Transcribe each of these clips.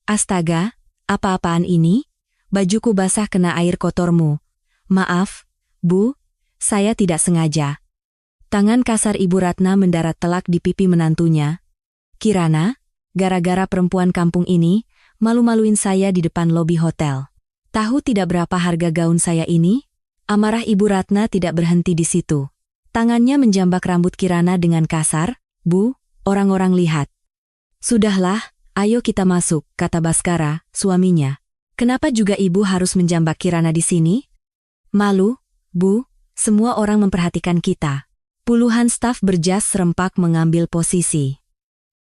Astaga, apa-apaan ini? Bajuku basah kena air kotormu. Maaf, Bu, saya tidak sengaja. Tangan kasar Ibu Ratna mendarat telak di pipi menantunya. Kirana, gara-gara perempuan kampung ini, malu-maluin saya di depan lobi hotel. Tahu tidak berapa harga gaun saya ini? Amarah Ibu Ratna tidak berhenti di situ. Tangannya menjambak rambut Kirana dengan kasar. Bu, orang-orang lihat. Sudahlah, ayo kita masuk, kata Baskara, suaminya. Kenapa juga ibu harus menjambak Kirana di sini? Malu, Bu, semua orang memperhatikan kita. Puluhan staf berjas serempak mengambil posisi.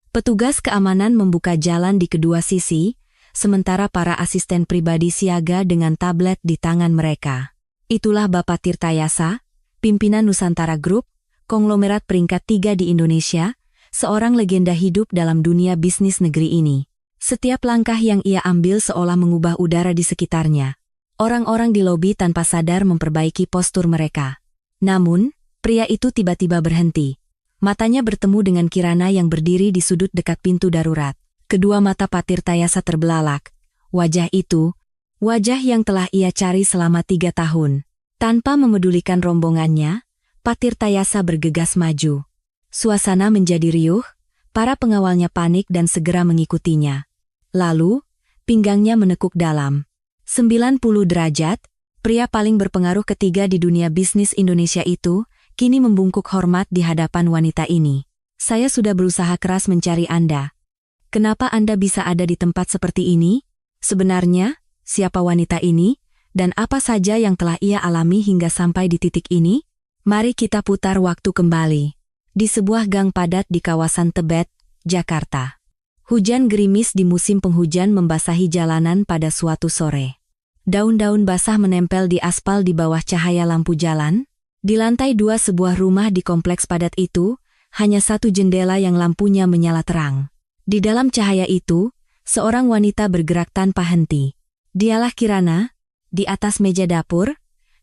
Petugas keamanan membuka jalan di kedua sisi, sementara para asisten pribadi siaga dengan tablet di tangan mereka. Itulah Bapak Tirtayasa, pimpinan Nusantara Group, konglomerat peringkat 3 di Indonesia, seorang legenda hidup dalam dunia bisnis negeri ini. Setiap langkah yang ia ambil seolah mengubah udara di sekitarnya. Orang-orang di lobi tanpa sadar memperbaiki postur mereka. Namun, pria itu tiba-tiba berhenti. Matanya bertemu dengan Kirana yang berdiri di sudut dekat pintu darurat. Kedua mata Pak Tirtayasa terbelalak. Wajah itu, wajah yang telah ia cari selama 3 tahun. Tanpa memedulikan rombongannya, Pak Tirtayasa bergegas maju. Suasana menjadi riuh, para pengawalnya panik dan segera mengikutinya. Lalu, pinggangnya menekuk dalam. 90 derajat, pria paling berpengaruh ketiga di dunia bisnis Indonesia itu, kini membungkuk hormat di hadapan wanita ini. Saya sudah berusaha keras mencari Anda. Kenapa Anda bisa ada di tempat seperti ini? Sebenarnya, siapa wanita ini, dan apa saja yang telah ia alami hingga sampai di titik ini? Mari kita putar waktu kembali. Di sebuah gang padat di kawasan Tebet, Jakarta. Hujan gerimis di musim penghujan membasahi jalanan pada suatu sore. Daun-daun basah menempel di aspal di bawah cahaya lampu jalan. Di lantai 2 sebuah rumah di kompleks padat itu, hanya satu jendela yang lampunya menyala terang. Di dalam cahaya itu, seorang wanita bergerak tanpa henti. Dialah Kirana, di atas meja dapur,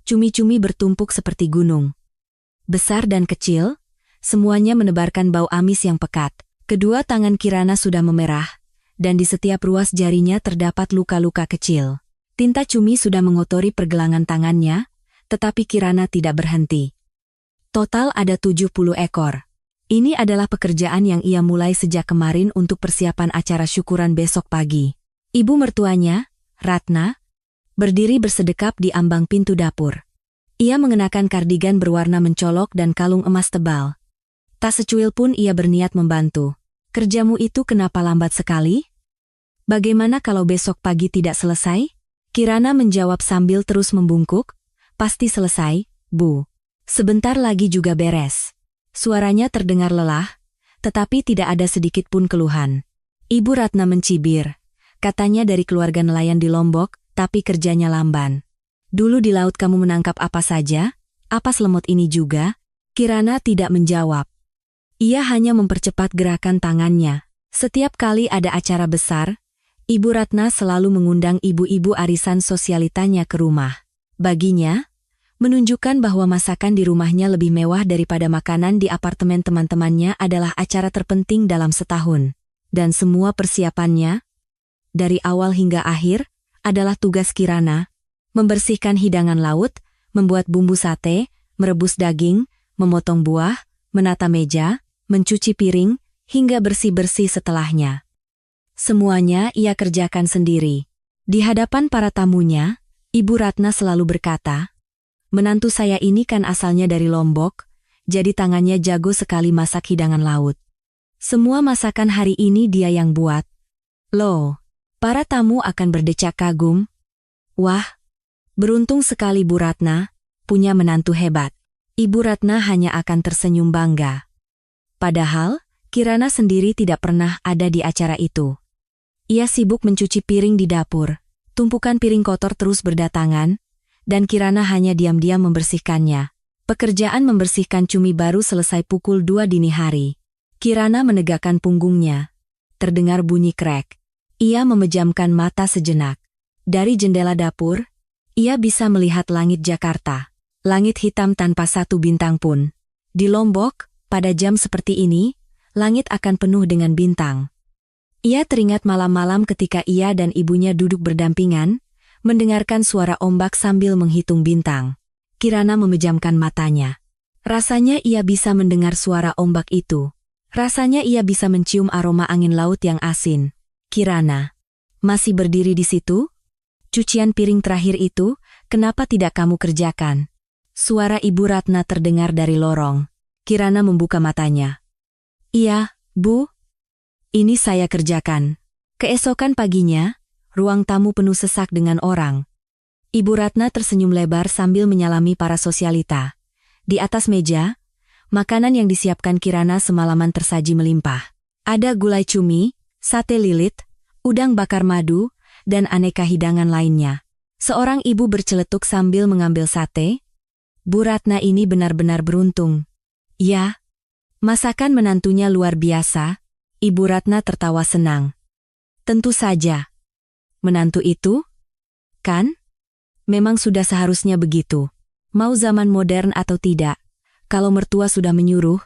cumi-cumi bertumpuk seperti gunung. Besar dan kecil, semuanya menebarkan bau amis yang pekat. Kedua tangan Kirana sudah memerah, dan di setiap ruas jarinya terdapat luka-luka kecil. Tinta cumi sudah mengotori pergelangan tangannya, tetapi Kirana tidak berhenti. Total ada 70 ekor. Ini adalah pekerjaan yang ia mulai sejak kemarin untuk persiapan acara syukuran besok pagi. Ibu mertuanya, Ratna, berdiri bersedekap di ambang pintu dapur. Ia mengenakan kardigan berwarna mencolok dan kalung emas tebal. Tak secuil pun ia berniat membantu. Kerjamu itu kenapa lambat sekali? Bagaimana kalau besok pagi tidak selesai? Kirana menjawab sambil terus membungkuk. Pasti selesai, Bu. Sebentar lagi juga beres. Suaranya terdengar lelah, tetapi tidak ada sedikit pun keluhan. Ibu Ratna mencibir. Katanya dari keluarga nelayan di Lombok, tapi kerjanya lamban. Dulu di laut kamu menangkap apa saja? Apa selemut ini juga? Kirana tidak menjawab. Ia hanya mempercepat gerakan tangannya. Setiap kali ada acara besar, Ibu Ratna selalu mengundang ibu-ibu arisan sosialitanya ke rumah. Baginya, menunjukkan bahwa masakan di rumahnya lebih mewah daripada makanan di apartemen teman-temannya adalah acara terpenting dalam setahun. Dan semua persiapannya, dari awal hingga akhir, adalah tugas Kirana, membersihkan hidangan laut, membuat bumbu sate, merebus daging, memotong buah, menata meja, mencuci piring, hingga bersih-bersih setelahnya. Semuanya ia kerjakan sendiri. Di hadapan para tamunya, Ibu Ratna selalu berkata, menantu saya ini kan asalnya dari Lombok, jadi tangannya jago sekali masak hidangan laut. Semua masakan hari ini dia yang buat. Loh, para tamu akan berdecak kagum. Wah, beruntung sekali Bu Ratna, punya menantu hebat. Ibu Ratna hanya akan tersenyum bangga. Padahal, Kirana sendiri tidak pernah ada di acara itu. Ia sibuk mencuci piring di dapur. Tumpukan piring kotor terus berdatangan, dan Kirana hanya diam-diam membersihkannya. Pekerjaan membersihkan cumi baru selesai pukul 2 dini hari. Kirana menegakkan punggungnya. Terdengar bunyi krek. Ia memejamkan mata sejenak. Dari jendela dapur, ia bisa melihat langit Jakarta. Langit hitam tanpa satu bintang pun. Di Lombok, pada jam seperti ini, langit akan penuh dengan bintang. Ia teringat malam-malam ketika ia dan ibunya duduk berdampingan, mendengarkan suara ombak sambil menghitung bintang. Kirana memejamkan matanya. Rasanya ia bisa mendengar suara ombak itu. Rasanya ia bisa mencium aroma angin laut yang asin. Kirana, masih berdiri di situ? Cucian piring terakhir itu, kenapa tidak kamu kerjakan? Suara Ibu Ratna terdengar dari lorong. Kirana membuka matanya. Iya, Bu. Ini saya kerjakan. Keesokan paginya, ruang tamu penuh sesak dengan orang. Ibu Ratna tersenyum lebar sambil menyalami para sosialita. Di atas meja, makanan yang disiapkan Kirana semalaman tersaji melimpah. Ada gulai cumi, sate lilit, udang bakar madu, dan aneka hidangan lainnya. Seorang ibu berceletuk sambil mengambil sate. Bu Ratna ini benar-benar beruntung. Ya, masakan menantunya luar biasa. Ibu Ratna tertawa senang. Tentu saja. Menantu itu? Kan? Memang sudah seharusnya begitu. Mau zaman modern atau tidak, kalau mertua sudah menyuruh,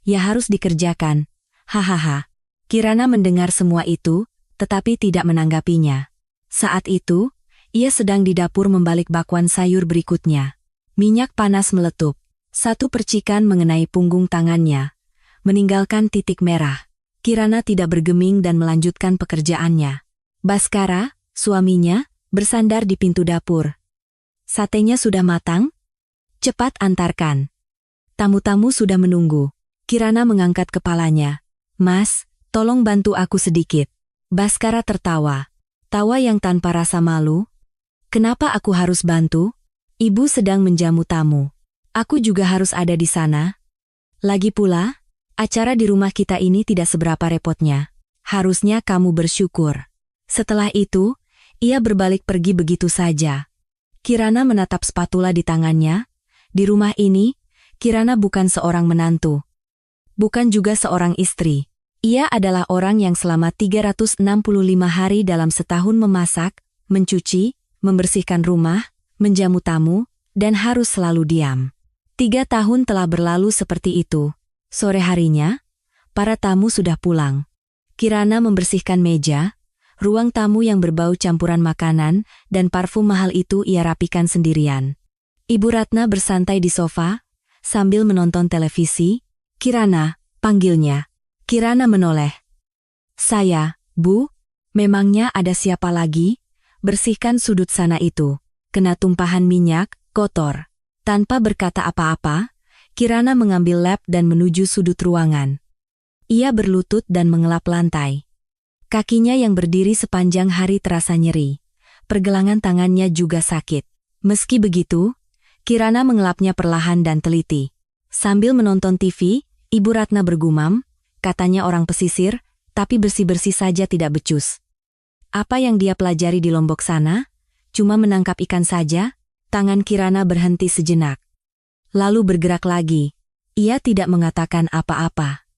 ya harus dikerjakan. Hahaha. Kirana mendengar semua itu, tetapi tidak menanggapinya. Saat itu, ia sedang di dapur membalik bakwan sayur berikutnya. Minyak panas meletup. Satu percikan mengenai punggung tangannya, meninggalkan titik merah. Kirana tidak bergeming dan melanjutkan pekerjaannya. Baskara, suaminya, bersandar di pintu dapur. Satenya sudah matang? Cepat antarkan. Tamu-tamu sudah menunggu. Kirana mengangkat kepalanya. Mas, tolong bantu aku sedikit. Baskara tertawa. Tawa yang tanpa rasa malu. Kenapa aku harus bantu? Ibu sedang menjamu tamu. Aku juga harus ada di sana. Lagi pula, acara di rumah kita ini tidak seberapa repotnya. Harusnya kamu bersyukur. Setelah itu, ia berbalik pergi begitu saja. Kirana menatap spatula di tangannya. Di rumah ini, Kirana bukan seorang menantu. Bukan juga seorang istri. Ia adalah orang yang selama 365 hari dalam setahun memasak, mencuci, membersihkan rumah, menjamu tamu, dan harus selalu diam. 3 tahun telah berlalu seperti itu. Sore harinya, para tamu sudah pulang. Kirana membersihkan meja, ruang tamu yang berbau campuran makanan, dan parfum mahal itu ia rapikan sendirian. Ibu Ratna bersantai di sofa, sambil menonton televisi. Kirana, panggilnya. Kirana menoleh. Saya, Bu, memangnya ada siapa lagi? Bersihkan sudut sana itu. Kena tumpahan minyak, kotor. Tanpa berkata apa-apa, Kirana mengambil lap dan menuju sudut ruangan. Ia berlutut dan mengelap lantai. Kakinya yang berdiri sepanjang hari terasa nyeri. Pergelangan tangannya juga sakit. Meski begitu, Kirana mengelapnya perlahan dan teliti. Sambil menonton TV, Ibu Ratna bergumam, katanya orang pesisir, tapi bersih-bersih saja tidak becus. Apa yang dia pelajari di Lombok sana? Cuma menangkap ikan saja? Tangan Kirana berhenti sejenak. Lalu bergerak lagi. Ia tidak mengatakan apa-apa.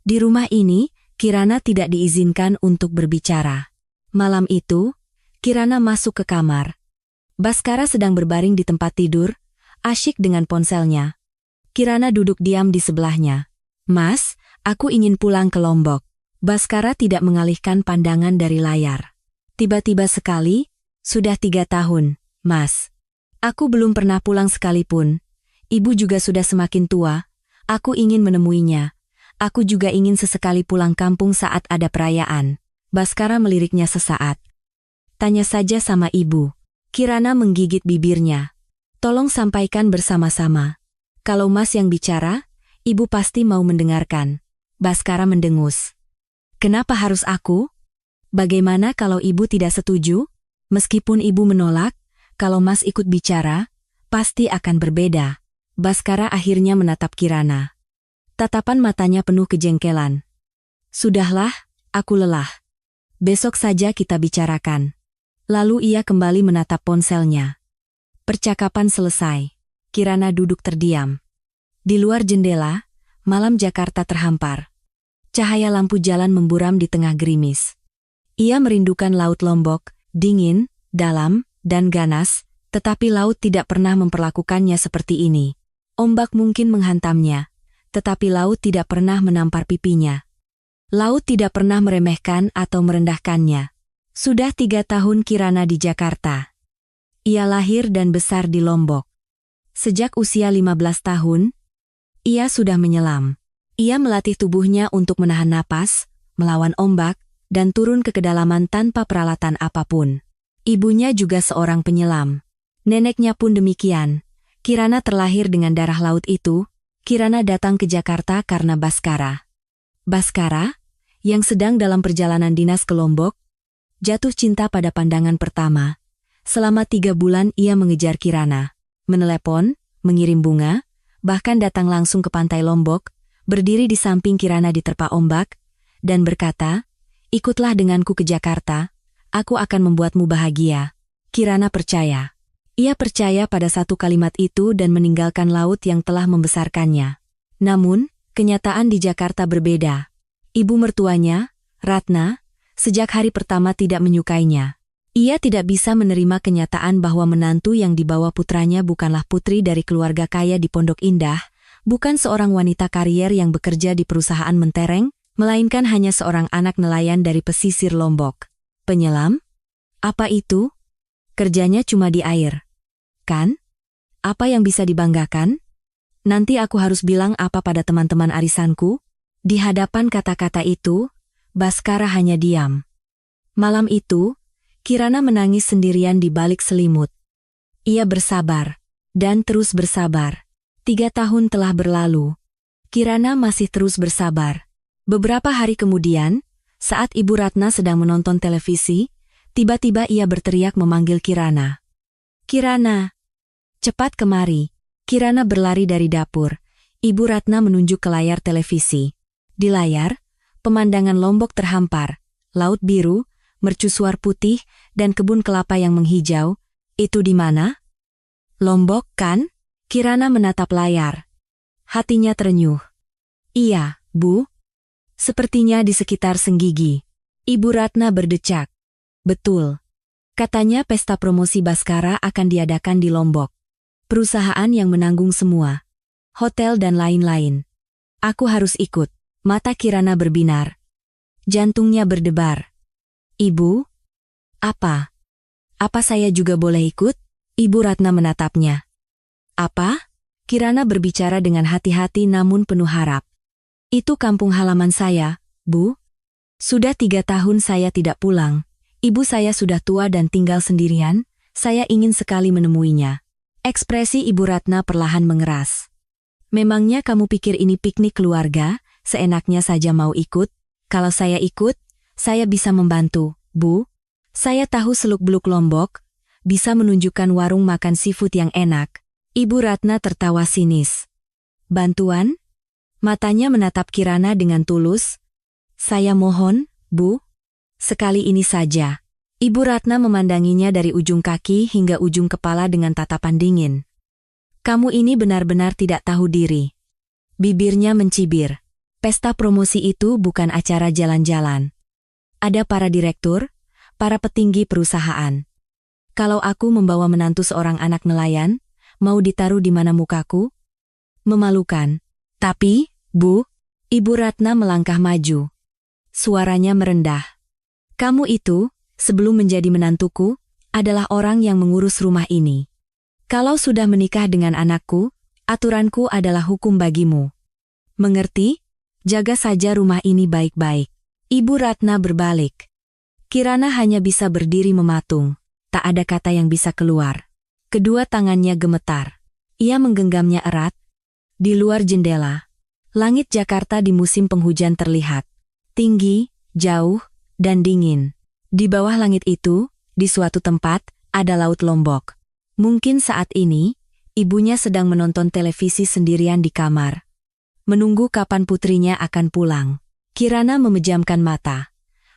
Di rumah ini, Kirana tidak diizinkan untuk berbicara. Malam itu, Kirana masuk ke kamar. Baskara sedang berbaring di tempat tidur, asyik dengan ponselnya. Kirana duduk diam di sebelahnya. Mas, aku ingin pulang ke Lombok. Baskara tidak mengalihkan pandangan dari layar. Tiba-tiba sekali, sudah 3 tahun, Mas. Aku belum pernah pulang sekalipun. Ibu juga sudah semakin tua. Aku ingin menemuinya. Aku juga ingin sesekali pulang kampung saat ada perayaan. Baskara meliriknya sesaat. Tanya saja sama ibu. Kirana menggigit bibirnya. Tolong sampaikan bersama-sama. Kalau Mas yang bicara, ibu pasti mau mendengarkan. Baskara mendengus. Kenapa harus aku? Bagaimana kalau ibu tidak setuju? Meskipun ibu menolak, kalau Mas ikut bicara, pasti akan berbeda. Baskara akhirnya menatap Kirana. Tatapan matanya penuh kejengkelan. Sudahlah, aku lelah. Besok saja kita bicarakan. Lalu ia kembali menatap ponselnya. Percakapan selesai. Kirana duduk terdiam. Di luar jendela, malam Jakarta terhampar. Cahaya lampu jalan memburam di tengah gerimis. Ia merindukan laut Lombok, dingin, dalam, dan ganas, tetapi laut tidak pernah memperlakukannya seperti ini. Ombak mungkin menghantamnya, tetapi laut tidak pernah menampar pipinya. Laut tidak pernah meremehkan atau merendahkannya. Sudah 3 tahun Kirana di Jakarta. Ia lahir dan besar di Lombok. Sejak usia 15 tahun, ia sudah menyelam. Ia melatih tubuhnya untuk menahan napas, melawan ombak, dan turun ke kedalaman tanpa peralatan apapun. Ibunya juga seorang penyelam. Neneknya pun demikian. Kirana terlahir dengan darah laut itu. Kirana datang ke Jakarta karena Baskara. Baskara, yang sedang dalam perjalanan dinas ke Lombok, jatuh cinta pada pandangan pertama. Selama 3 bulan ia mengejar Kirana, menelepon, mengirim bunga, bahkan datang langsung ke pantai Lombok, berdiri di samping Kirana di terpa ombak, dan berkata, "Ikutlah denganku ke Jakarta, aku akan membuatmu bahagia." Kirana percaya. Ia percaya pada satu kalimat itu dan meninggalkan laut yang telah membesarkannya. Namun, kenyataan di Jakarta berbeda. Ibu mertuanya, Ratna, sejak hari pertama tidak menyukainya. Ia tidak bisa menerima kenyataan bahwa menantu yang dibawa putranya bukanlah putri dari keluarga kaya di Pondok Indah, bukan seorang wanita karier yang bekerja di perusahaan mentereng, melainkan hanya seorang anak nelayan dari pesisir Lombok. Penyelam? Apa itu? Kerjanya cuma di air. Kan? Apa yang bisa dibanggakan? Nanti aku harus bilang apa pada teman-teman arisanku? Di hadapan kata-kata itu, Baskara hanya diam. Malam itu, Kirana menangis sendirian di balik selimut. Ia bersabar, dan terus bersabar. 3 tahun telah berlalu. Kirana masih terus bersabar. Beberapa hari kemudian, saat Ibu Ratna sedang menonton televisi, tiba-tiba ia berteriak memanggil Kirana. "Kirana, cepat kemari." Kirana berlari dari dapur. Ibu Ratna menunjuk ke layar televisi. Di layar, pemandangan Lombok terhampar, laut biru, mercusuar putih, dan kebun kelapa yang menghijau. Itu di mana? Lombok, kan? Kirana menatap layar. Hatinya terenyuh. Iya, Bu. Sepertinya di sekitar Senggigi. Ibu Ratna berdecak. Betul. Katanya pesta promosi Baskara akan diadakan di Lombok. Perusahaan yang menanggung semua. Hotel dan lain-lain. Aku harus ikut. Mata Kirana berbinar. Jantungnya berdebar. Ibu? Apa? Apa saya juga boleh ikut? Ibu Ratna menatapnya. Apa? Kirana berbicara dengan hati-hati namun penuh harap. Itu kampung halaman saya, Bu. Sudah 3 tahun saya tidak pulang. Ibu saya sudah tua dan tinggal sendirian. Saya ingin sekali menemuinya. Ekspresi Ibu Ratna perlahan mengeras. Memangnya kamu pikir ini piknik keluarga? Seenaknya saja mau ikut? Kalau saya ikut, saya bisa membantu, Bu. Saya tahu seluk-beluk Lombok, bisa menunjukkan warung makan seafood yang enak. Ibu Ratna tertawa sinis. Bantuan? Matanya menatap Kirana dengan tulus. Saya mohon, Bu. Sekali ini saja. Ibu Ratna memandanginya dari ujung kaki hingga ujung kepala dengan tatapan dingin. Kamu ini benar-benar tidak tahu diri. Bibirnya mencibir. Pesta promosi itu bukan acara jalan-jalan. Ada para direktur, para petinggi perusahaan. Kalau aku membawa menantu seorang anak nelayan, mau ditaruh di mana mukaku? Memalukan. Tapi, Bu, Ibu Ratna melangkah maju. Suaranya merendah. Kamu itu, sebelum menjadi menantuku, adalah orang yang mengurus rumah ini. Kalau sudah menikah dengan anakku, aturanku adalah hukum bagimu. Mengerti? Jaga saja rumah ini baik-baik. Ibu Ratna berbalik. Kirana hanya bisa berdiri mematung. Tak ada kata yang bisa keluar. Kedua tangannya gemetar. Ia menggenggamnya erat. Di luar jendela, langit Jakarta di musim penghujan terlihat. Tinggi, jauh, dan dingin. Di bawah langit itu, di suatu tempat, ada Laut Lombok. Mungkin saat ini, ibunya sedang menonton televisi sendirian di kamar. Menunggu kapan putrinya akan pulang. Kirana memejamkan mata.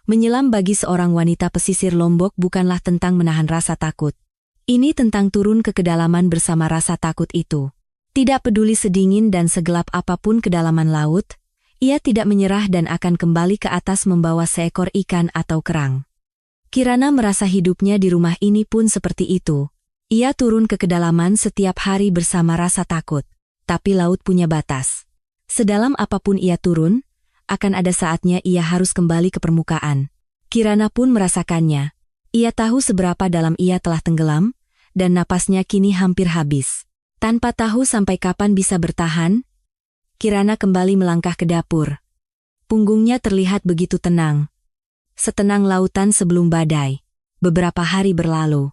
Menyelam bagi seorang wanita pesisir Lombok bukanlah tentang menahan rasa takut. Ini tentang turun ke kedalaman bersama rasa takut itu. Tidak peduli sedingin dan segelap apapun kedalaman laut, ia tidak menyerah dan akan kembali ke atas membawa seekor ikan atau kerang. Kirana merasa hidupnya di rumah ini pun seperti itu. Ia turun ke kedalaman setiap hari bersama rasa takut. Tapi laut punya batas. Sedalam apapun ia turun, akan ada saatnya ia harus kembali ke permukaan. Kirana pun merasakannya. Ia tahu seberapa dalam ia telah tenggelam, dan napasnya kini hampir habis. Tanpa tahu sampai kapan bisa bertahan, Kirana kembali melangkah ke dapur. Punggungnya terlihat begitu tenang. Setenang lautan sebelum badai. Beberapa hari berlalu.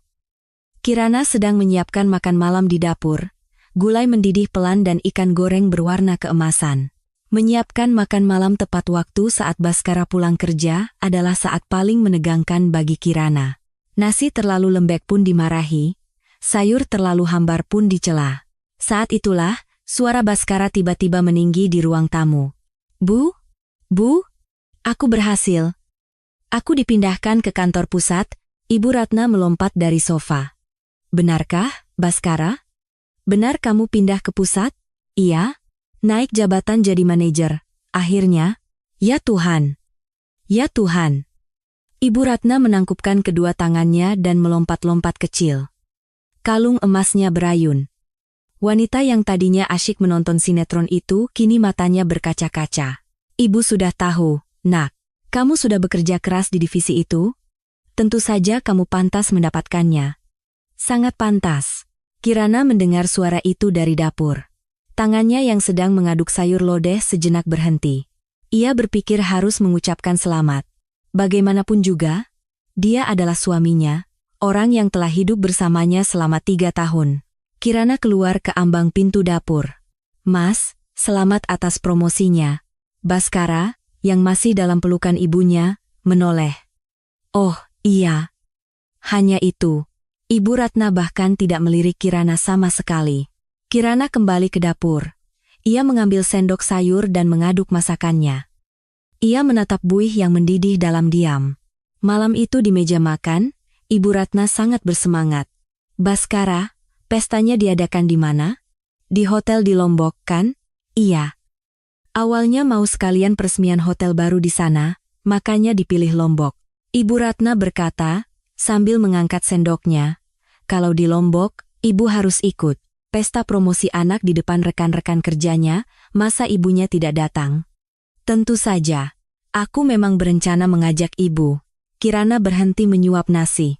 Kirana sedang menyiapkan makan malam di dapur. Gulai mendidih pelan dan ikan goreng berwarna keemasan. Menyiapkan makan malam tepat waktu saat Baskara pulang kerja adalah saat paling menegangkan bagi Kirana. Nasi terlalu lembek pun dimarahi, sayur terlalu hambar pun dicela. Saat itulah, suara Baskara tiba-tiba meninggi di ruang tamu. Bu, aku berhasil. Aku dipindahkan ke kantor pusat. Ibu Ratna melompat dari sofa. Benarkah, Baskara? Benar kamu pindah ke pusat? Iya. Naik jabatan jadi manajer. Akhirnya, ya Tuhan. Ya Tuhan. Ibu Ratna menangkupkan kedua tangannya dan melompat-lompat kecil. Kalung emasnya berayun. Wanita yang tadinya asyik menonton sinetron itu kini matanya berkaca-kaca. Ibu sudah tahu, Nak. Kamu sudah bekerja keras di divisi itu? Tentu saja kamu pantas mendapatkannya. Sangat pantas. Kirana mendengar suara itu dari dapur. Tangannya yang sedang mengaduk sayur lodeh sejenak berhenti. Ia berpikir harus mengucapkan selamat. Bagaimanapun juga, dia adalah suaminya, orang yang telah hidup bersamanya selama 3 tahun. Kirana keluar ke ambang pintu dapur. Mas, selamat atas promosinya. Baskara, yang masih dalam pelukan ibunya, menoleh. Oh, iya. Hanya itu. Ibu Ratna bahkan tidak melirik Kirana sama sekali. Kirana kembali ke dapur. Ia mengambil sendok sayur dan mengaduk masakannya. Ia menatap buih yang mendidih dalam diam. Malam itu di meja makan, Ibu Ratna sangat bersemangat. Baskara, pestanya diadakan di mana? Di hotel di Lombok, kan? Iya. Awalnya mau sekalian peresmian hotel baru di sana, makanya dipilih Lombok. Ibu Ratna berkata, sambil mengangkat sendoknya, kalau di Lombok, ibu harus ikut. Pesta promosi anak di depan rekan-rekan kerjanya, masa ibunya tidak datang? Tentu saja. Aku memang berencana mengajak ibu. Kirana berhenti menyuap nasi.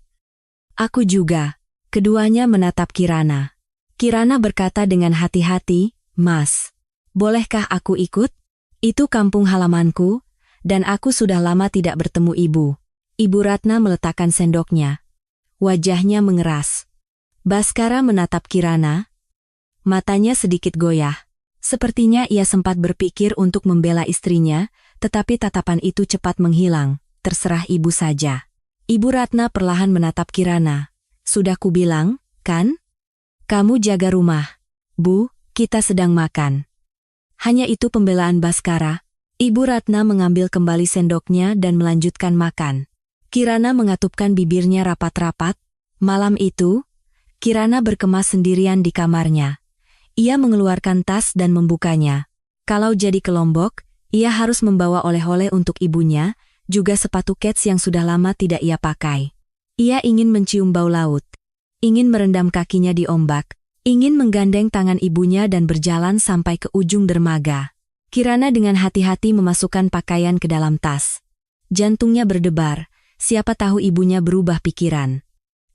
Aku juga. Keduanya menatap Kirana. Kirana berkata dengan hati-hati, Mas, bolehkah aku ikut? Itu kampung halamanku, dan aku sudah lama tidak bertemu ibu. Ibu Ratna meletakkan sendoknya. Wajahnya mengeras. Baskara menatap Kirana. Matanya sedikit goyah. Sepertinya ia sempat berpikir untuk membela istrinya, tetapi tatapan itu cepat menghilang. Terserah ibu saja. Ibu Ratna perlahan menatap Kirana. Sudah kubilang, kan? Kamu jaga rumah. Bu, kita sedang makan. Hanya itu pembelaan Baskara. Ibu Ratna mengambil kembali sendoknya dan melanjutkan makan. Kirana mengatupkan bibirnya rapat-rapat. Malam itu, Kirana berkemas sendirian di kamarnya. Ia mengeluarkan tas dan membukanya. Kalau jadi ke Lombok, ia harus membawa oleh-oleh untuk ibunya, juga sepatu kets yang sudah lama tidak ia pakai. Ia ingin mencium bau laut. Ingin merendam kakinya di ombak. Ingin menggandeng tangan ibunya dan berjalan sampai ke ujung dermaga. Kirana dengan hati-hati memasukkan pakaian ke dalam tas. Jantungnya berdebar. Siapa tahu ibunya berubah pikiran.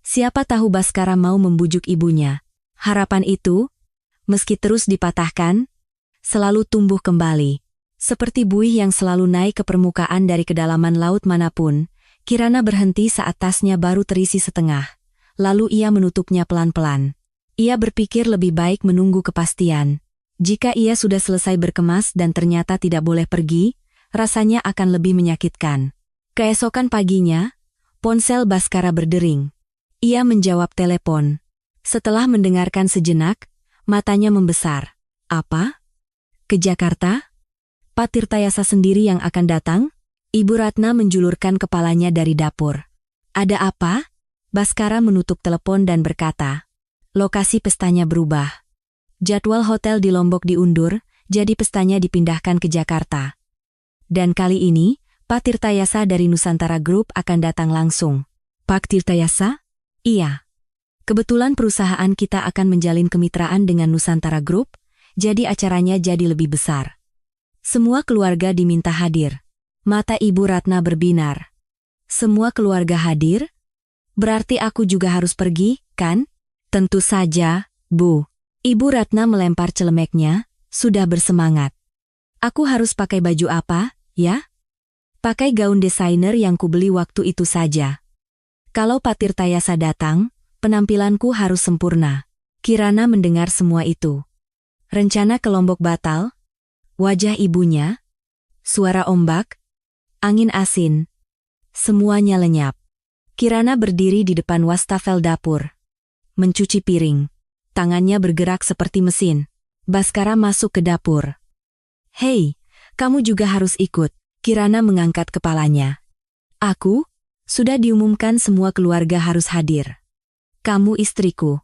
Siapa tahu Baskara mau membujuk ibunya. Harapan itu, meski terus dipatahkan, selalu tumbuh kembali. Seperti buih yang selalu naik ke permukaan dari kedalaman laut manapun, Kirana berhenti saat tasnya baru terisi setengah. Lalu ia menutupnya pelan-pelan. Ia berpikir lebih baik menunggu kepastian. Jika ia sudah selesai berkemas dan ternyata tidak boleh pergi, rasanya akan lebih menyakitkan. Keesokan paginya, ponsel Baskara berdering. Ia menjawab telepon. Setelah mendengarkan sejenak, matanya membesar. Apa? Ke Jakarta? Pak Tirtayasa sendiri yang akan datang? Ibu Ratna menjulurkan kepalanya dari dapur. Ada apa? Baskara menutup telepon dan berkata, lokasi pestanya berubah. Jadwal hotel di Lombok diundur, jadi pestanya dipindahkan ke Jakarta. Dan kali ini, Pak Tirtayasa dari Nusantara Group akan datang langsung. Pak Tirtayasa? Iya. Kebetulan perusahaan kita akan menjalin kemitraan dengan Nusantara Group, jadi acaranya jadi lebih besar. Semua keluarga diminta hadir. Mata Ibu Ratna berbinar. Semua keluarga hadir? Berarti aku juga harus pergi, kan? Tentu saja, Bu. Ibu Ratna melempar celemeknya, sudah bersemangat. Aku harus pakai baju apa, ya? Pakai gaun desainer yang kubeli waktu itu saja. Kalau Pak Tirtayasa datang, penampilanku harus sempurna. Kirana mendengar semua itu. Rencana ke Lombok batal? Wajah ibunya? Suara ombak? Angin asin? Semuanya lenyap. Kirana berdiri di depan wastafel dapur. Mencuci piring. Tangannya bergerak seperti mesin. Baskara masuk ke dapur. Hei, kamu juga harus ikut. Kirana mengangkat kepalanya. Aku? Sudah diumumkan semua keluarga harus hadir. Kamu istriku.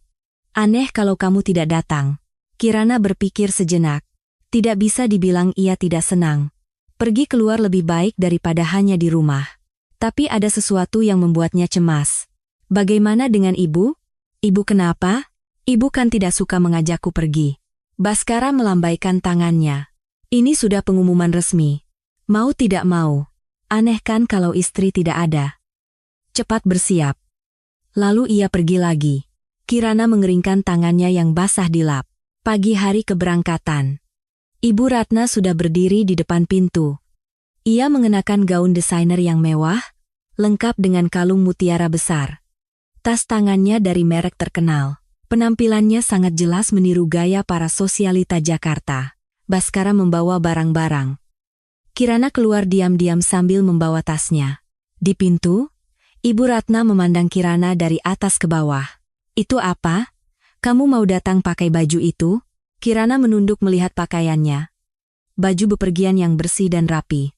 Aneh kalau kamu tidak datang. Kirana berpikir sejenak. Tidak bisa dibilang ia tidak senang. Pergi keluar lebih baik daripada hanya di rumah. Tapi ada sesuatu yang membuatnya cemas. Bagaimana dengan ibu? Ibu kenapa? Ibu kan tidak suka mengajakku pergi. Baskara melambaikan tangannya. Ini sudah pengumuman resmi. Mau tidak mau. Aneh kan kalau istri tidak ada. Cepat bersiap. Lalu ia pergi lagi. Kirana mengeringkan tangannya yang basah di lap. Pagi hari keberangkatan. Ibu Ratna sudah berdiri di depan pintu. Ia mengenakan gaun desainer yang mewah, lengkap dengan kalung mutiara besar. Tas tangannya dari merek terkenal. Penampilannya sangat jelas meniru gaya para sosialita Jakarta. Baskara membawa barang-barang. Kirana keluar diam-diam sambil membawa tasnya. Di pintu, Ibu Ratna memandang Kirana dari atas ke bawah. Itu apa? Kamu mau datang pakai baju itu? Kirana menunduk melihat pakaiannya. Baju bepergian yang bersih dan rapi.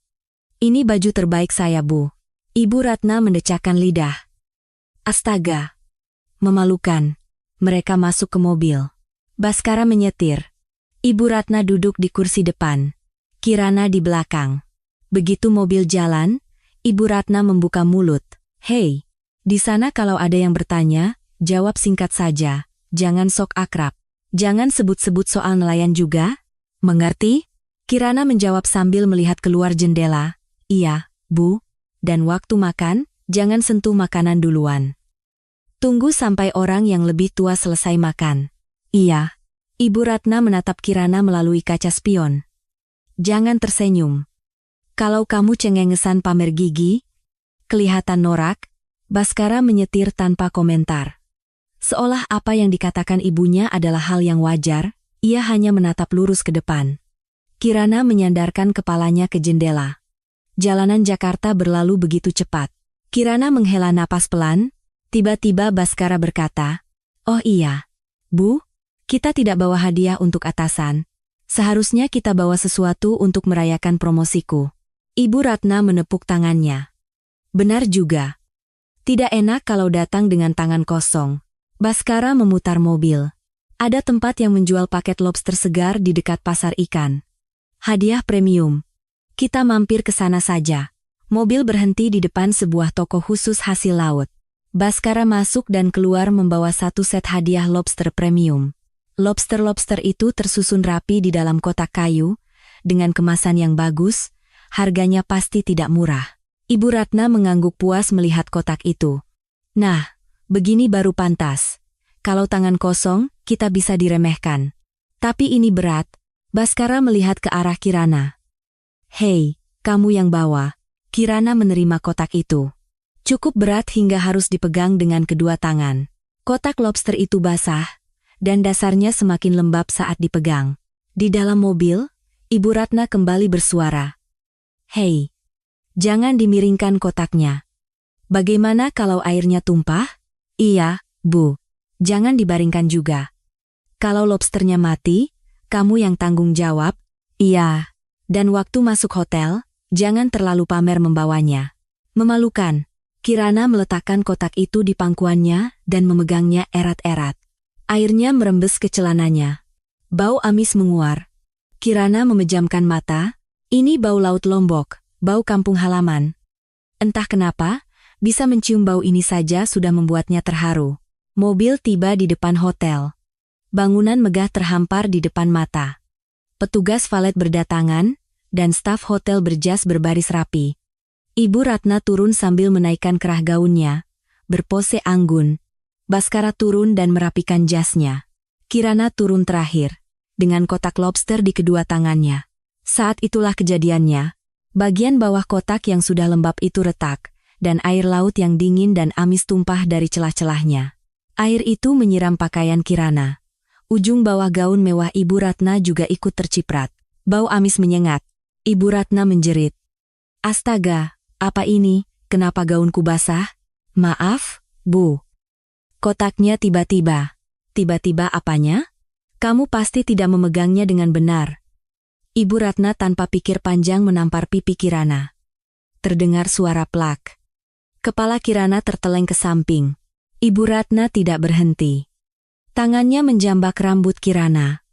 Ini baju terbaik saya, Bu. Ibu Ratna mendecakkan lidah. Astaga. Memalukan. Mereka masuk ke mobil. Baskara menyetir. Ibu Ratna duduk di kursi depan. Kirana di belakang. Begitu mobil jalan, Ibu Ratna membuka mulut. Hei, di sana kalau ada yang bertanya, jawab singkat saja. Jangan sok akrab. Jangan sebut-sebut soal nelayan juga. Mengerti? Kirana menjawab sambil melihat keluar jendela. Iya, Bu. Dan waktu makan, jangan sentuh makanan duluan. Tunggu sampai orang yang lebih tua selesai makan. Iya. Ibu Ratna menatap Kirana melalui kaca spion. Jangan tersenyum. Kalau kamu cengengesan pamer gigi, kelihatan norak. Baskara menyetir tanpa komentar. Seolah apa yang dikatakan ibunya adalah hal yang wajar, ia hanya menatap lurus ke depan. Kirana menyandarkan kepalanya ke jendela. Jalanan Jakarta berlalu begitu cepat. Kirana menghela napas pelan, tiba-tiba Baskara berkata, "Oh iya, Bu, kita tidak bawa hadiah untuk atasan. Seharusnya kita bawa sesuatu untuk merayakan promosiku." Ibu Ratna menepuk tangannya. Benar juga. Tidak enak kalau datang dengan tangan kosong. Baskara memutar mobil. Ada tempat yang menjual paket lobster segar di dekat pasar ikan. Hadiah premium. Kita mampir ke sana saja. Mobil berhenti di depan sebuah toko khusus hasil laut. Baskara masuk dan keluar membawa satu set hadiah lobster premium. Lobster-lobster itu tersusun rapi di dalam kotak kayu, dengan kemasan yang bagus, harganya pasti tidak murah. Ibu Ratna mengangguk puas melihat kotak itu. Nah, begini baru pantas. Kalau tangan kosong, kita bisa diremehkan. Tapi ini berat. Baskara melihat ke arah Kirana. Hei, kamu yang bawa. Kirana menerima kotak itu. Cukup berat hingga harus dipegang dengan kedua tangan. Kotak lobster itu basah, dan dasarnya semakin lembab saat dipegang. Di dalam mobil, Ibu Ratna kembali bersuara. Hei, jangan dimiringkan kotaknya. Bagaimana kalau airnya tumpah? Iya, Bu. Jangan dibaringkan juga. Kalau lobsternya mati, kamu yang tanggung jawab. Iya. Dan waktu masuk hotel, jangan terlalu pamer membawanya. Memalukan. Kirana meletakkan kotak itu di pangkuannya dan memegangnya erat-erat. Airnya merembes ke celananya. Bau amis menguar. Kirana memejamkan mata. Ini bau laut Lombok, bau kampung halaman. Entah kenapa, bisa mencium bau ini saja sudah membuatnya terharu. Mobil tiba di depan hotel. Bangunan megah terhampar di depan mata. Petugas valet berdatangan, dan staf hotel berjas berbaris rapi. Ibu Ratna turun sambil menaikkan kerah gaunnya, berpose anggun. Baskara turun dan merapikan jasnya. Kirana turun terakhir, dengan kotak lobster di kedua tangannya. Saat itulah kejadiannya. Bagian bawah kotak yang sudah lembab itu retak, dan air laut yang dingin dan amis tumpah dari celah-celahnya. Air itu menyiram pakaian Kirana. Ujung bawah gaun mewah Ibu Ratna juga ikut terciprat. Bau amis menyengat. Ibu Ratna menjerit. Astaga, apa ini? Kenapa gaunku basah? Maaf, Bu. Kotaknya tiba-tiba. Tiba-tiba apanya? Kamu pasti tidak memegangnya dengan benar. Ibu Ratna tanpa pikir panjang menampar pipi Kirana. Terdengar suara plak. Kepala Kirana terteleng ke samping. Ibu Ratna tidak berhenti. Tangannya menjambak rambut Kirana.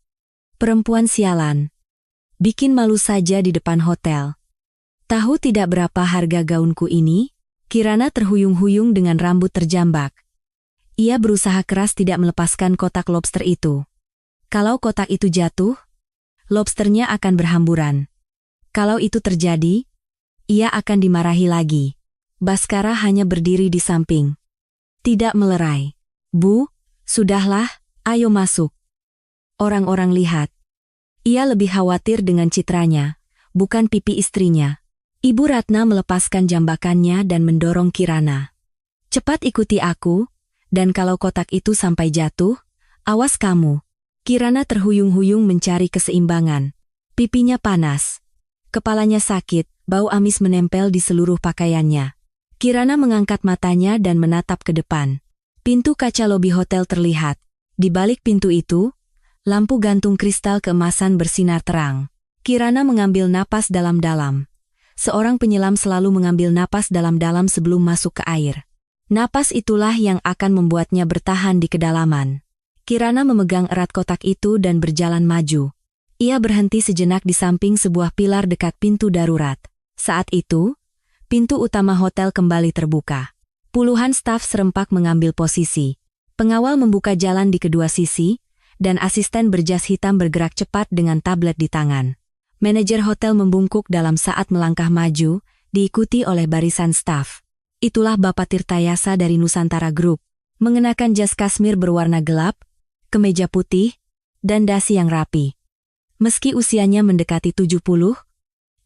Perempuan sialan. Bikin malu saja di depan hotel. Tahu tidak berapa harga gaunku ini? Kirana terhuyung-huyung dengan rambut terjambak. Ia berusaha keras tidak melepaskan kotak lobster itu. Kalau kotak itu jatuh, lobsternya akan berhamburan. Kalau itu terjadi, ia akan dimarahi lagi. Baskara hanya berdiri di samping. Tidak melerai. Bu, sudahlah, ayo masuk. Orang-orang lihat. Ia lebih khawatir dengan citranya, bukan pipi istrinya. Ibu Ratna melepaskan jambakannya dan mendorong Kirana. Cepat ikuti aku. Dan kalau kotak itu sampai jatuh, awas kamu. Kirana terhuyung-huyung mencari keseimbangan. Pipinya panas. Kepalanya sakit, bau amis menempel di seluruh pakaiannya. Kirana mengangkat matanya dan menatap ke depan. Pintu kaca lobi hotel terlihat. Di balik pintu itu, lampu gantung kristal keemasan bersinar terang. Kirana mengambil napas dalam-dalam. Seorang penyelam selalu mengambil napas dalam-dalam sebelum masuk ke air. Napas itulah yang akan membuatnya bertahan di kedalaman. Kirana memegang erat kotak itu dan berjalan maju. Ia berhenti sejenak di samping sebuah pilar dekat pintu darurat. Saat itu, pintu utama hotel kembali terbuka. Puluhan staf serempak mengambil posisi. Pengawal membuka jalan di kedua sisi, dan asisten berjas hitam bergerak cepat dengan tablet di tangan. Manajer hotel membungkuk dalam saat melangkah maju, diikuti oleh barisan staf. Itulah Bapak Tirtayasa dari Nusantara Group, mengenakan jas kasmir berwarna gelap, kemeja putih, dan dasi yang rapi. Meski usianya mendekati 70,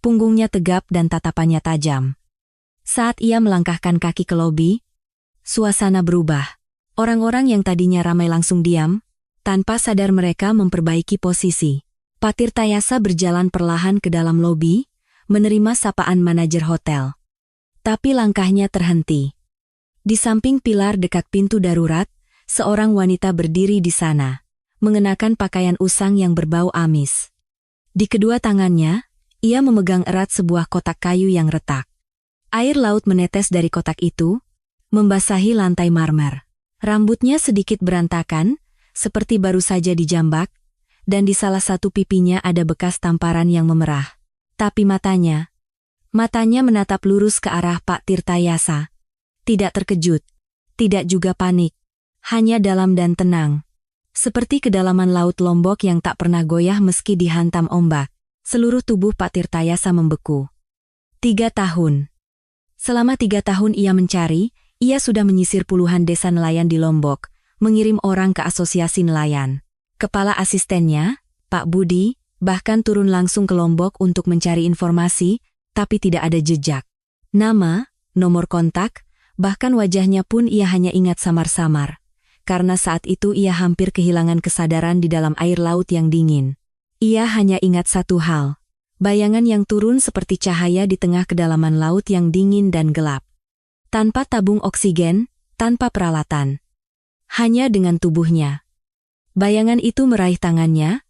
punggungnya tegap dan tatapannya tajam. Saat ia melangkahkan kaki ke lobi, suasana berubah. Orang-orang yang tadinya ramai langsung diam, tanpa sadar mereka memperbaiki posisi. Pak Tirtayasa berjalan perlahan ke dalam lobi, menerima sapaan manajer hotel. Tapi langkahnya terhenti. Di samping pilar dekat pintu darurat, seorang wanita berdiri di sana, mengenakan pakaian usang yang berbau amis. Di kedua tangannya, ia memegang erat sebuah kotak kayu yang retak. Air laut menetes dari kotak itu, membasahi lantai marmer. Rambutnya sedikit berantakan, seperti baru saja dijambak, dan di salah satu pipinya ada bekas tamparan yang memerah. Tapi matanya menatap lurus ke arah Pak Tirtayasa. Tidak terkejut, tidak juga panik, hanya dalam dan tenang. Seperti kedalaman laut Lombok yang tak pernah goyah meski dihantam ombak. Seluruh tubuh Pak Tirtayasa membeku. 3 tahun. Selama 3 tahun ia mencari, ia sudah menyisir puluhan desa nelayan di Lombok, mengirim orang ke asosiasi nelayan. Kepala asistennya, Pak Budi, bahkan turun langsung ke Lombok untuk mencari informasi, tapi tidak ada jejak. Nama, nomor kontak, bahkan wajahnya pun ia hanya ingat samar-samar. Karena saat itu ia hampir kehilangan kesadaran di dalam air laut yang dingin. Ia hanya ingat satu hal. Bayangan yang turun seperti cahaya di tengah kedalaman laut yang dingin dan gelap. Tanpa tabung oksigen, tanpa peralatan. Hanya dengan tubuhnya. Bayangan itu meraih tangannya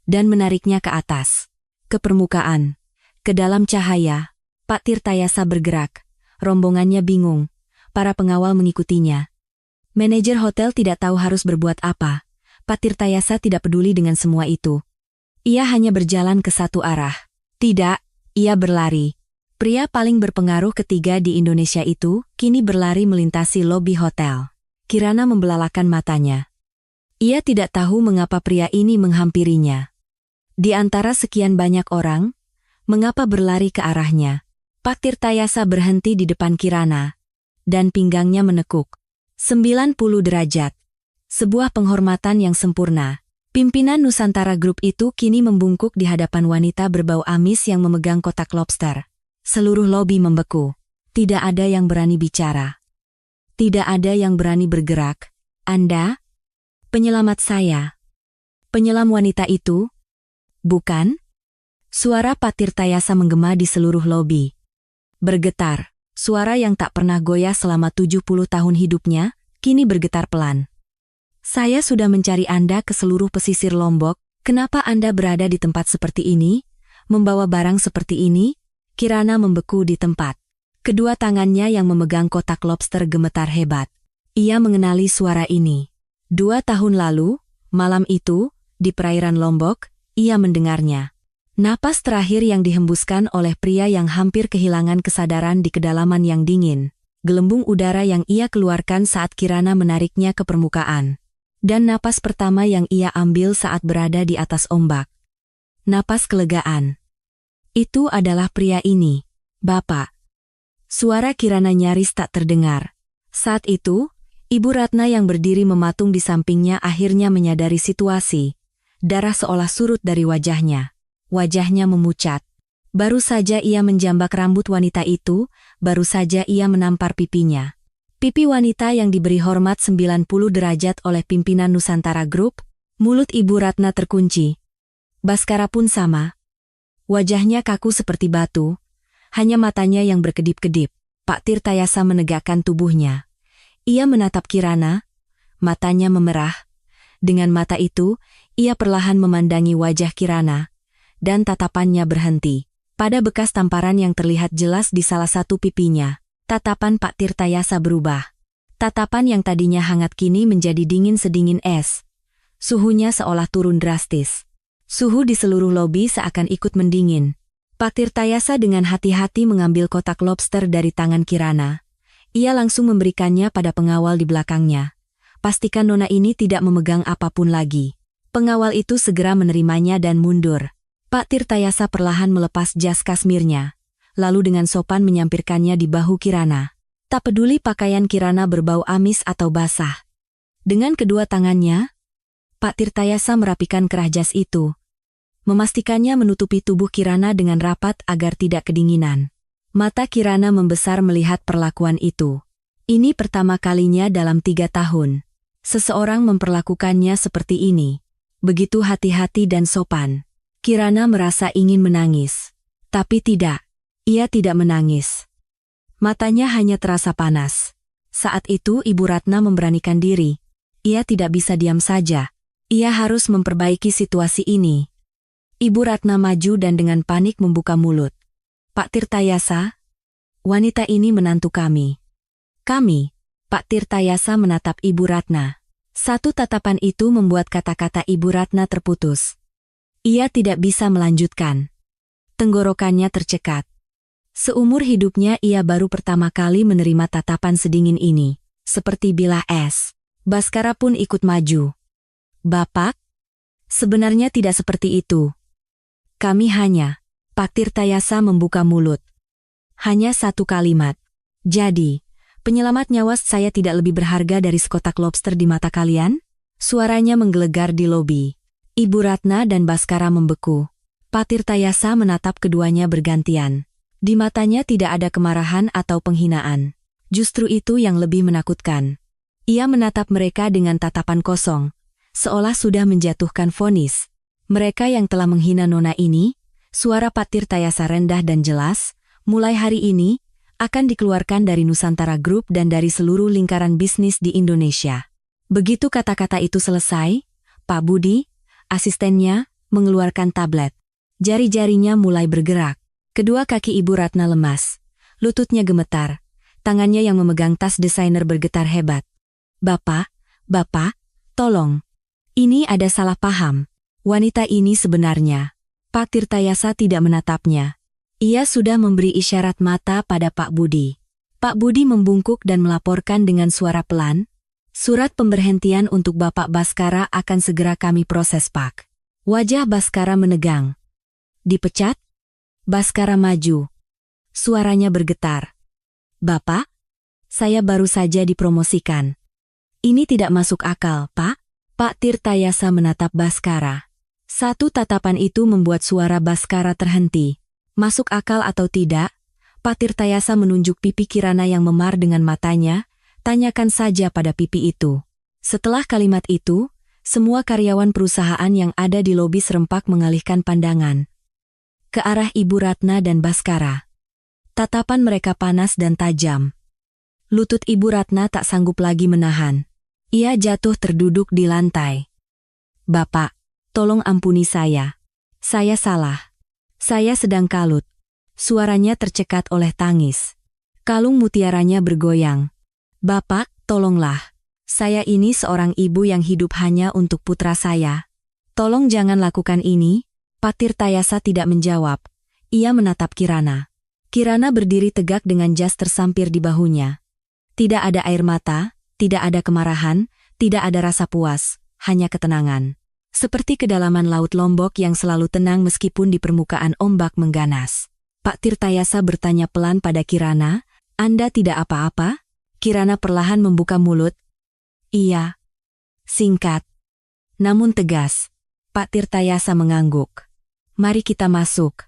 dan menariknya ke atas, ke permukaan. Ke dalam cahaya, Pak Tirtayasa bergerak. Rombongannya bingung. Para pengawal mengikutinya. Manajer hotel tidak tahu harus berbuat apa. Pak Tirtayasa tidak peduli dengan semua itu. Ia hanya berjalan ke satu arah. Tidak, ia berlari. Pria paling berpengaruh ketiga di Indonesia itu, kini berlari melintasi lobi hotel. Kirana membelalakan matanya. Ia tidak tahu mengapa pria ini menghampirinya. Di antara sekian banyak orang, Mengapa berlari ke arahnya? Pak Tirtayasa berhenti di depan Kirana, dan pinggangnya menekuk. 90 derajat. Sebuah penghormatan yang sempurna. Pimpinan Nusantara Group itu kini membungkuk di hadapan wanita berbau amis yang memegang kotak lobster. Seluruh lobi membeku. Tidak ada yang berani bicara. Tidak ada yang berani bergerak. Anda? Penyelamat saya. Penyelam wanita itu? Bukan? Suara Pak Tirtayasa menggema di seluruh lobi. Bergetar. Suara yang tak pernah goyah selama 70 tahun hidupnya, kini bergetar pelan. Saya sudah mencari Anda ke seluruh pesisir Lombok. Kenapa Anda berada di tempat seperti ini? Membawa barang seperti ini? Kirana membeku di tempat. Kedua tangannya yang memegang kotak lobster gemetar hebat. Ia mengenali suara ini. 2 tahun lalu, malam itu, di perairan Lombok, ia mendengarnya. Napas terakhir yang dihembuskan oleh pria yang hampir kehilangan kesadaran di kedalaman yang dingin. Gelembung udara yang ia keluarkan saat Kirana menariknya ke permukaan. Dan napas pertama yang ia ambil saat berada di atas ombak. Napas kelegaan. Itu adalah pria ini, Bapak. Suara Kirana nyaris tak terdengar. Saat itu, Ibu Ratna yang berdiri mematung di sampingnya akhirnya menyadari situasi. Darah seolah surut dari wajahnya. Wajahnya memucat. Baru saja ia menjambak rambut wanita itu, baru saja ia menampar pipinya. Pipi wanita yang diberi hormat 90 derajat oleh pimpinan Nusantara Group, mulut Ibu Ratna terkunci. Baskara pun sama. Wajahnya kaku seperti batu, hanya matanya yang berkedip-kedip. Pak Tirtayasa menegakkan tubuhnya. Ia menatap Kirana, matanya memerah. Dengan mata itu, ia perlahan memandangi wajah Kirana. Dan tatapannya berhenti. Pada bekas tamparan yang terlihat jelas di salah satu pipinya, tatapan Pak Tirtayasa berubah. Tatapan yang tadinya hangat kini menjadi dingin sedingin es. Suhunya seolah turun drastis. Suhu di seluruh lobi seakan ikut mendingin. Pak Tirtayasa dengan hati-hati mengambil kotak lobster dari tangan Kirana. Ia langsung memberikannya pada pengawal di belakangnya. Pastikan nona ini tidak memegang apapun lagi. Pengawal itu segera menerimanya dan mundur. Pak Tirtayasa perlahan melepas jas kasmirnya, lalu dengan sopan menyampirkannya di bahu Kirana. Tak peduli pakaian Kirana berbau amis atau basah. Dengan kedua tangannya, Pak Tirtayasa merapikan kerah jas itu. Memastikannya menutupi tubuh Kirana dengan rapat agar tidak kedinginan. Mata Kirana membesar melihat perlakuan itu. Ini pertama kalinya dalam 3 tahun. Seseorang memperlakukannya seperti ini. Begitu hati-hati dan sopan. Kirana merasa ingin menangis. Tapi tidak. Ia tidak menangis. Matanya hanya terasa panas. Saat itu Ibu Ratna memberanikan diri. Ia tidak bisa diam saja. Ia harus memperbaiki situasi ini. Ibu Ratna maju dan dengan panik membuka mulut. Pak Tirtayasa, wanita ini menantu kami. Kami, Pak Tirtayasa menatap Ibu Ratna. Satu tatapan itu membuat kata-kata Ibu Ratna terputus. Ia tidak bisa melanjutkan. Tenggorokannya tercekat. Seumur hidupnya ia baru pertama kali menerima tatapan sedingin ini. Seperti bilah es. Baskara pun ikut maju. Bapak? Sebenarnya tidak seperti itu. Kami hanya... Pak Tirtayasa membuka mulut. Hanya satu kalimat. Jadi, penyelamat nyawa saya tidak lebih berharga dari sekotak lobster di mata kalian? Suaranya menggelegar di lobi. Ibu Ratna dan Baskara membeku. Pak Tirtayasa menatap keduanya bergantian. Di matanya tidak ada kemarahan atau penghinaan. Justru itu yang lebih menakutkan. Ia menatap mereka dengan tatapan kosong, seolah sudah menjatuhkan vonis. Mereka yang telah menghina nona ini, suara Pak Tirtayasa rendah dan jelas, mulai hari ini, akan dikeluarkan dari Nusantara Group dan dari seluruh lingkaran bisnis di Indonesia. Begitu kata-kata itu selesai, Pak Budi, asistennya, mengeluarkan tablet. Jari-jarinya mulai bergerak. Kedua kaki Ibu Ratna lemas. Lututnya gemetar. Tangannya yang memegang tas desainer bergetar hebat. Bapak, tolong. Ini ada salah paham. Wanita ini sebenarnya. Pak Tirtayasa tidak menatapnya. Ia sudah memberi isyarat mata pada Pak Budi. Pak Budi membungkuk dan melaporkan dengan suara pelan. Surat pemberhentian untuk Bapak Baskara akan segera kami proses, Pak. Wajah Baskara menegang. Dipecat? Baskara maju. Suaranya bergetar. Bapak, saya baru saja dipromosikan. Ini tidak masuk akal, Pak. Pak Tirtayasa menatap Baskara. Satu tatapan itu membuat suara Baskara terhenti. Masuk akal atau tidak, Pak Tirtayasa menunjuk pipi Kirana yang memar dengan matanya, tanyakan saja pada pipi itu. Setelah kalimat itu, semua karyawan perusahaan yang ada di lobi serempak mengalihkan pandangan ke arah Ibu Ratna dan Baskara. Tatapan mereka panas dan tajam. Lutut Ibu Ratna tak sanggup lagi menahan. Ia jatuh terduduk di lantai. Bapak, tolong ampuni saya. Saya salah. Saya sedang kalut. Suaranya tercekat oleh tangis. Kalung mutiaranya bergoyang. Bapak, tolonglah. Saya ini seorang ibu yang hidup hanya untuk putra saya. Tolong jangan lakukan ini. Pak Tirtayasa tidak menjawab. Ia menatap Kirana. Kirana berdiri tegak dengan jas tersampir di bahunya. Tidak ada air mata, tidak ada kemarahan, tidak ada rasa puas, hanya ketenangan. Seperti kedalaman laut Lombok yang selalu tenang meskipun di permukaan ombak mengganas. Pak Tirtayasa bertanya pelan pada Kirana, Anda tidak apa-apa? Kirana perlahan membuka mulut. Iya. Singkat. Namun tegas. Pak Tirtayasa mengangguk. Mari kita masuk.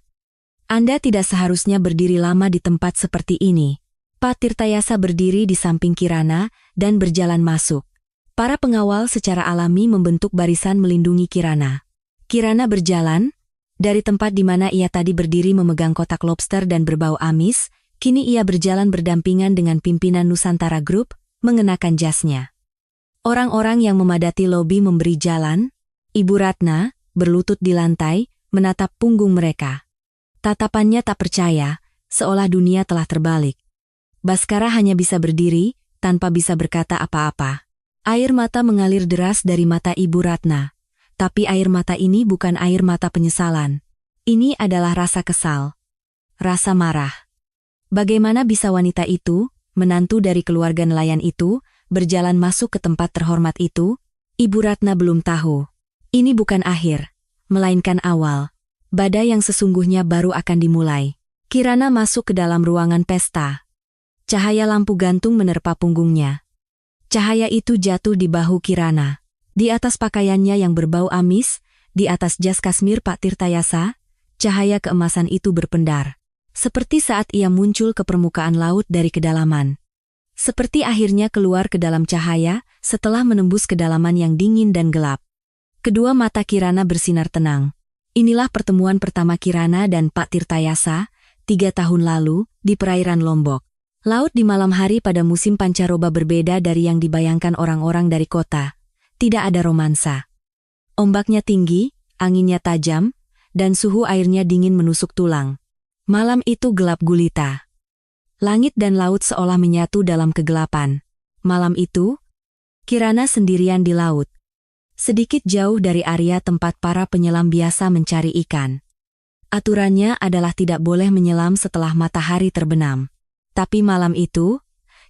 Anda tidak seharusnya berdiri lama di tempat seperti ini. Pak Tirtayasa berdiri di samping Kirana dan berjalan masuk. Para pengawal secara alami membentuk barisan melindungi Kirana. Kirana berjalan, dari tempat di mana ia tadi berdiri memegang kotak lobster dan berbau amis, kini ia berjalan berdampingan dengan pimpinan Nusantara Group, mengenakan jasnya. Orang-orang yang memadati lobi memberi jalan. Ibu Ratna, berlutut di lantai, menatap punggung mereka. Tatapannya tak percaya, seolah dunia telah terbalik. Baskara hanya bisa berdiri, tanpa bisa berkata apa-apa. Air mata mengalir deras dari mata Ibu Ratna. Tapi air mata ini bukan air mata penyesalan. Ini adalah rasa kesal. Rasa marah. Bagaimana bisa wanita itu, menantu dari keluarga nelayan itu, berjalan masuk ke tempat terhormat itu? Ibu Ratna belum tahu. Ini bukan akhir, melainkan awal. Badai yang sesungguhnya baru akan dimulai. Kirana masuk ke dalam ruangan pesta. Cahaya lampu gantung menerpa punggungnya. Cahaya itu jatuh di bahu Kirana. Di atas pakaiannya yang berbau amis, di atas jas kasmir Pak Tirtayasa, cahaya keemasan itu berpendar. Seperti saat ia muncul ke permukaan laut dari kedalaman. Seperti akhirnya keluar ke dalam cahaya, setelah menembus kedalaman yang dingin dan gelap. Kedua mata Kirana bersinar tenang. Inilah pertemuan pertama Kirana dan Pak Tirtayasa, 3 tahun lalu, di perairan Lombok. Laut di malam hari pada musim pancaroba berbeda dari yang dibayangkan orang-orang dari kota. Tidak ada romansa. Ombaknya tinggi, anginnya tajam, dan suhu airnya dingin menusuk tulang. Malam itu gelap gulita. Langit dan laut seolah menyatu dalam kegelapan. Malam itu, Kirana sendirian di laut. Sedikit jauh dari area tempat para penyelam biasa mencari ikan. Aturannya adalah tidak boleh menyelam setelah matahari terbenam. Tapi malam itu,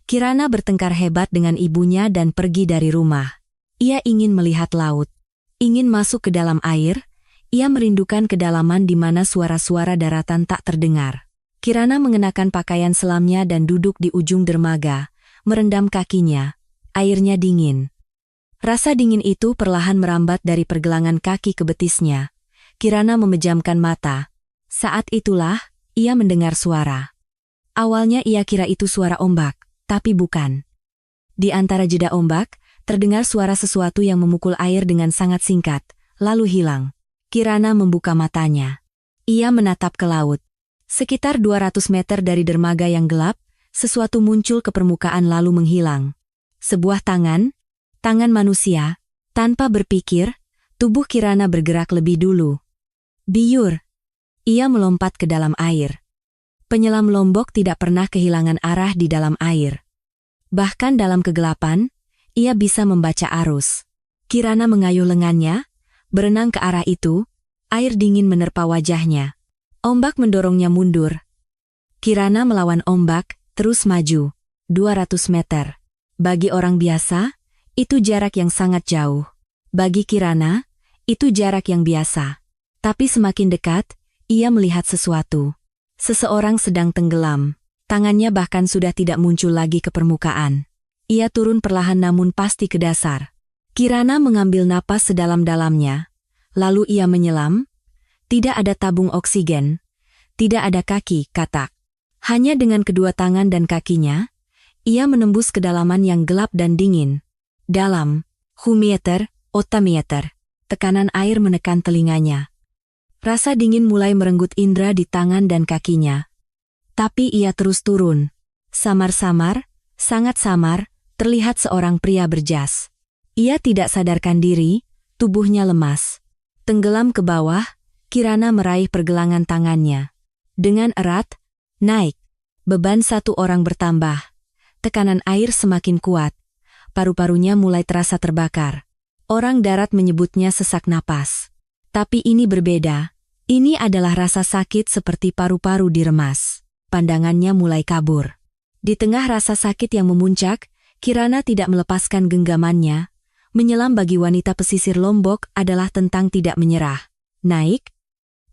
Kirana bertengkar hebat dengan ibunya dan pergi dari rumah. Ia ingin melihat laut. Ingin masuk ke dalam air, ia merindukan kedalaman di mana suara-suara daratan tak terdengar. Kirana mengenakan pakaian selamnya dan duduk di ujung dermaga, merendam kakinya. Airnya dingin. Rasa dingin itu perlahan merambat dari pergelangan kaki ke betisnya. Kirana memejamkan mata. Saat itulah, ia mendengar suara. Awalnya ia kira itu suara ombak, tapi bukan. Di antara jeda ombak, terdengar suara sesuatu yang memukul air dengan sangat singkat, lalu hilang. Kirana membuka matanya. Ia menatap ke laut. Sekitar 200 meter dari dermaga yang gelap, sesuatu muncul ke permukaan lalu menghilang. Sebuah tangan manusia. Tanpa berpikir, tubuh Kirana bergerak lebih dulu. Biur. Ia melompat ke dalam air. Penyelam Lombok tidak pernah kehilangan arah di dalam air. Bahkan dalam kegelapan, ia bisa membaca arus. Kirana mengayuh lengannya, berenang ke arah itu, air dingin menerpa wajahnya. Ombak mendorongnya mundur. Kirana melawan ombak, terus maju. 200 meter. Bagi orang biasa, itu jarak yang sangat jauh. Bagi Kirana, itu jarak yang biasa. Tapi semakin dekat, ia melihat sesuatu. Seseorang sedang tenggelam. Tangannya bahkan sudah tidak muncul lagi ke permukaan. Ia turun perlahan namun pasti ke dasar. Kirana mengambil napas sedalam-dalamnya. Lalu ia menyelam. Tidak ada tabung oksigen. Tidak ada kaki, katak. Hanya dengan kedua tangan dan kakinya, ia menembus kedalaman yang gelap dan dingin. Dalam, humieter, otamieter. Tekanan air menekan telinganya. Rasa dingin mulai merenggut indera di tangan dan kakinya. Tapi ia terus turun. Samar-samar, sangat samar, terlihat seorang pria berjas. Ia tidak sadarkan diri, tubuhnya lemas. Tenggelam ke bawah, Kirana meraih pergelangan tangannya. Dengan erat, naik. Beban satu orang bertambah. Tekanan air semakin kuat. Paru-parunya mulai terasa terbakar. Orang darat menyebutnya sesak napas. Tapi ini berbeda. Ini adalah rasa sakit seperti paru-paru diremas. Pandangannya mulai kabur. Di tengah rasa sakit yang memuncak, Kirana tidak melepaskan genggamannya. Menyelam bagi wanita pesisir Lombok adalah tentang tidak menyerah. Naik,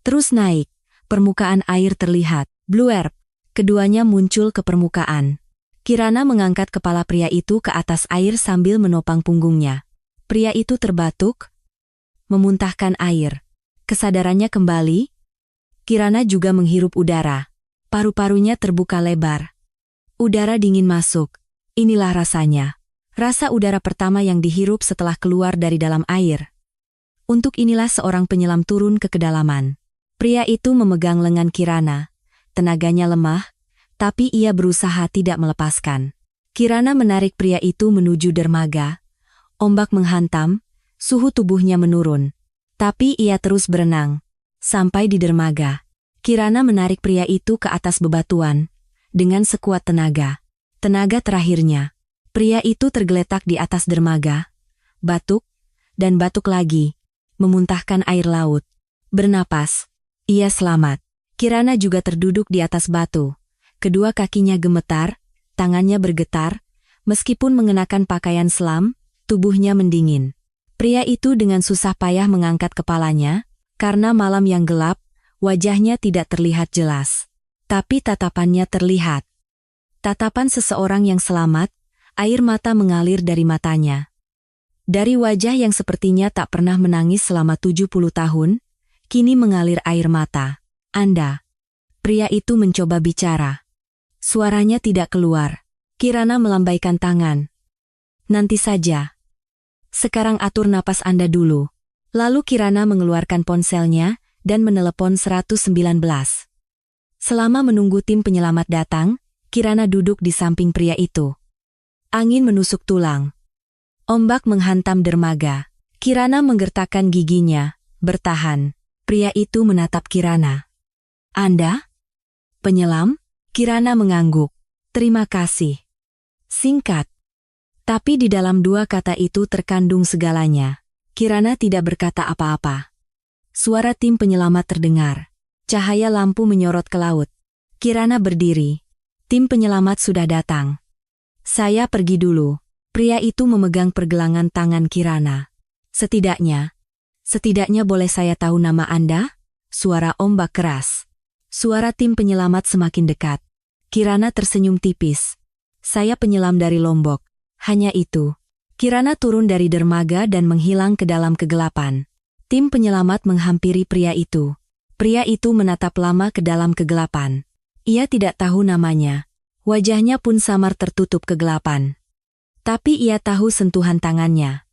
terus naik. Permukaan air terlihat. Bluerp. Keduanya muncul ke permukaan. Kirana mengangkat kepala pria itu ke atas air sambil menopang punggungnya. Pria itu terbatuk, memuntahkan air. Kesadarannya kembali. Kirana juga menghirup udara. Paru-parunya terbuka lebar. Udara dingin masuk. Inilah rasanya. Rasa udara pertama yang dihirup setelah keluar dari dalam air. Untuk inilah seorang penyelam turun ke kedalaman. Pria itu memegang lengan Kirana. Tenaganya lemah, tapi ia berusaha tidak melepaskan. Kirana menarik pria itu menuju dermaga. Ombak menghantam, suhu tubuhnya menurun. Tapi ia terus berenang. Sampai di dermaga. Kirana menarik pria itu ke atas bebatuan. Dengan sekuat tenaga. Tenaga terakhirnya. Pria itu tergeletak di atas dermaga. Batuk, dan batuk lagi. Memuntahkan air laut. Bernapas. Ia selamat. Kirana juga terduduk di atas batu. Kedua kakinya gemetar, tangannya bergetar. Meskipun mengenakan pakaian selam, tubuhnya mendingin. Pria itu dengan susah payah mengangkat kepalanya. Karena malam yang gelap, wajahnya tidak terlihat jelas. Tapi tatapannya terlihat. Tatapan seseorang yang selamat, air mata mengalir dari matanya. Dari wajah yang sepertinya tak pernah menangis selama 70 tahun, kini mengalir air mata. Anda. Pria itu mencoba bicara. Suaranya tidak keluar. Kirana melambaikan tangan. Nanti saja. Sekarang atur napas Anda dulu. Lalu Kirana mengeluarkan ponselnya dan menelepon 119. Selama menunggu tim penyelamat datang, Kirana duduk di samping pria itu. Angin menusuk tulang. Ombak menghantam dermaga. Kirana menggertakkan giginya, bertahan. Pria itu menatap Kirana. Anda? Penyelam? Kirana mengangguk. Terima kasih. Singkat. Tapi di dalam dua kata itu terkandung segalanya. Kirana tidak berkata apa-apa. Suara tim penyelamat terdengar. Cahaya lampu menyorot ke laut. Kirana berdiri. Tim penyelamat sudah datang. Saya pergi dulu. Pria itu memegang pergelangan tangan Kirana. Setidaknya boleh saya tahu nama Anda? Suara ombak keras. Suara tim penyelamat semakin dekat. Kirana tersenyum tipis. Saya penyelam dari Lombok. Hanya itu. Kirana turun dari dermaga dan menghilang ke dalam kegelapan. Tim penyelamat menghampiri pria itu. Pria itu menatap lama ke dalam kegelapan. Ia tidak tahu namanya. Wajahnya pun samar tertutup kegelapan. Tapi ia tahu sentuhan tangannya.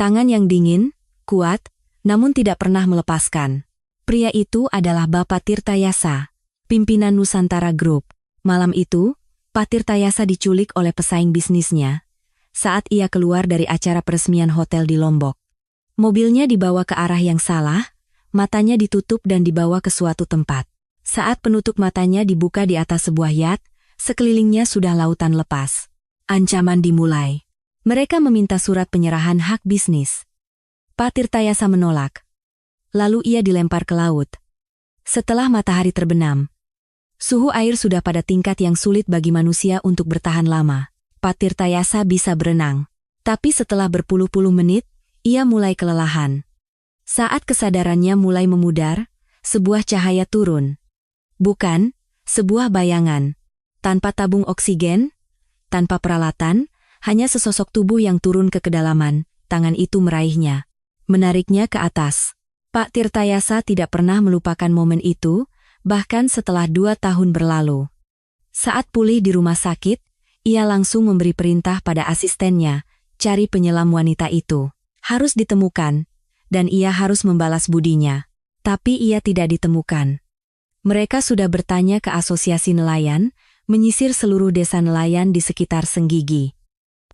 Tangan yang dingin, kuat, namun tidak pernah melepaskan. Pria itu adalah Bapak Tirtayasa, pimpinan Nusantara Group. Malam itu, Pak Tirtayasa diculik oleh pesaing bisnisnya saat ia keluar dari acara peresmian hotel di Lombok. Mobilnya dibawa ke arah yang salah, matanya ditutup dan dibawa ke suatu tempat. Saat penutup matanya dibuka di atas sebuah yacht, sekelilingnya sudah lautan lepas. Ancaman dimulai. Mereka meminta surat penyerahan hak bisnis. Pak Tirtayasa menolak. Lalu ia dilempar ke laut. Setelah matahari terbenam, suhu air sudah pada tingkat yang sulit bagi manusia untuk bertahan lama. Pak Tirtayasa bisa berenang. Tapi setelah berpuluh-puluh menit, ia mulai kelelahan. Saat kesadarannya mulai memudar, sebuah cahaya turun. Bukan, sebuah bayangan. Tanpa tabung oksigen, tanpa peralatan, hanya sesosok tubuh yang turun ke kedalaman, tangan itu meraihnya. Menariknya ke atas. Pak Tirtayasa tidak pernah melupakan momen itu, bahkan setelah 2 tahun berlalu. Saat pulih di rumah sakit, ia langsung memberi perintah pada asistennya, cari penyelam wanita itu. Harus ditemukan, dan ia harus membalas budinya. Tapi ia tidak ditemukan. Mereka sudah bertanya ke asosiasi nelayan, menyisir seluruh desa nelayan di sekitar Senggigi.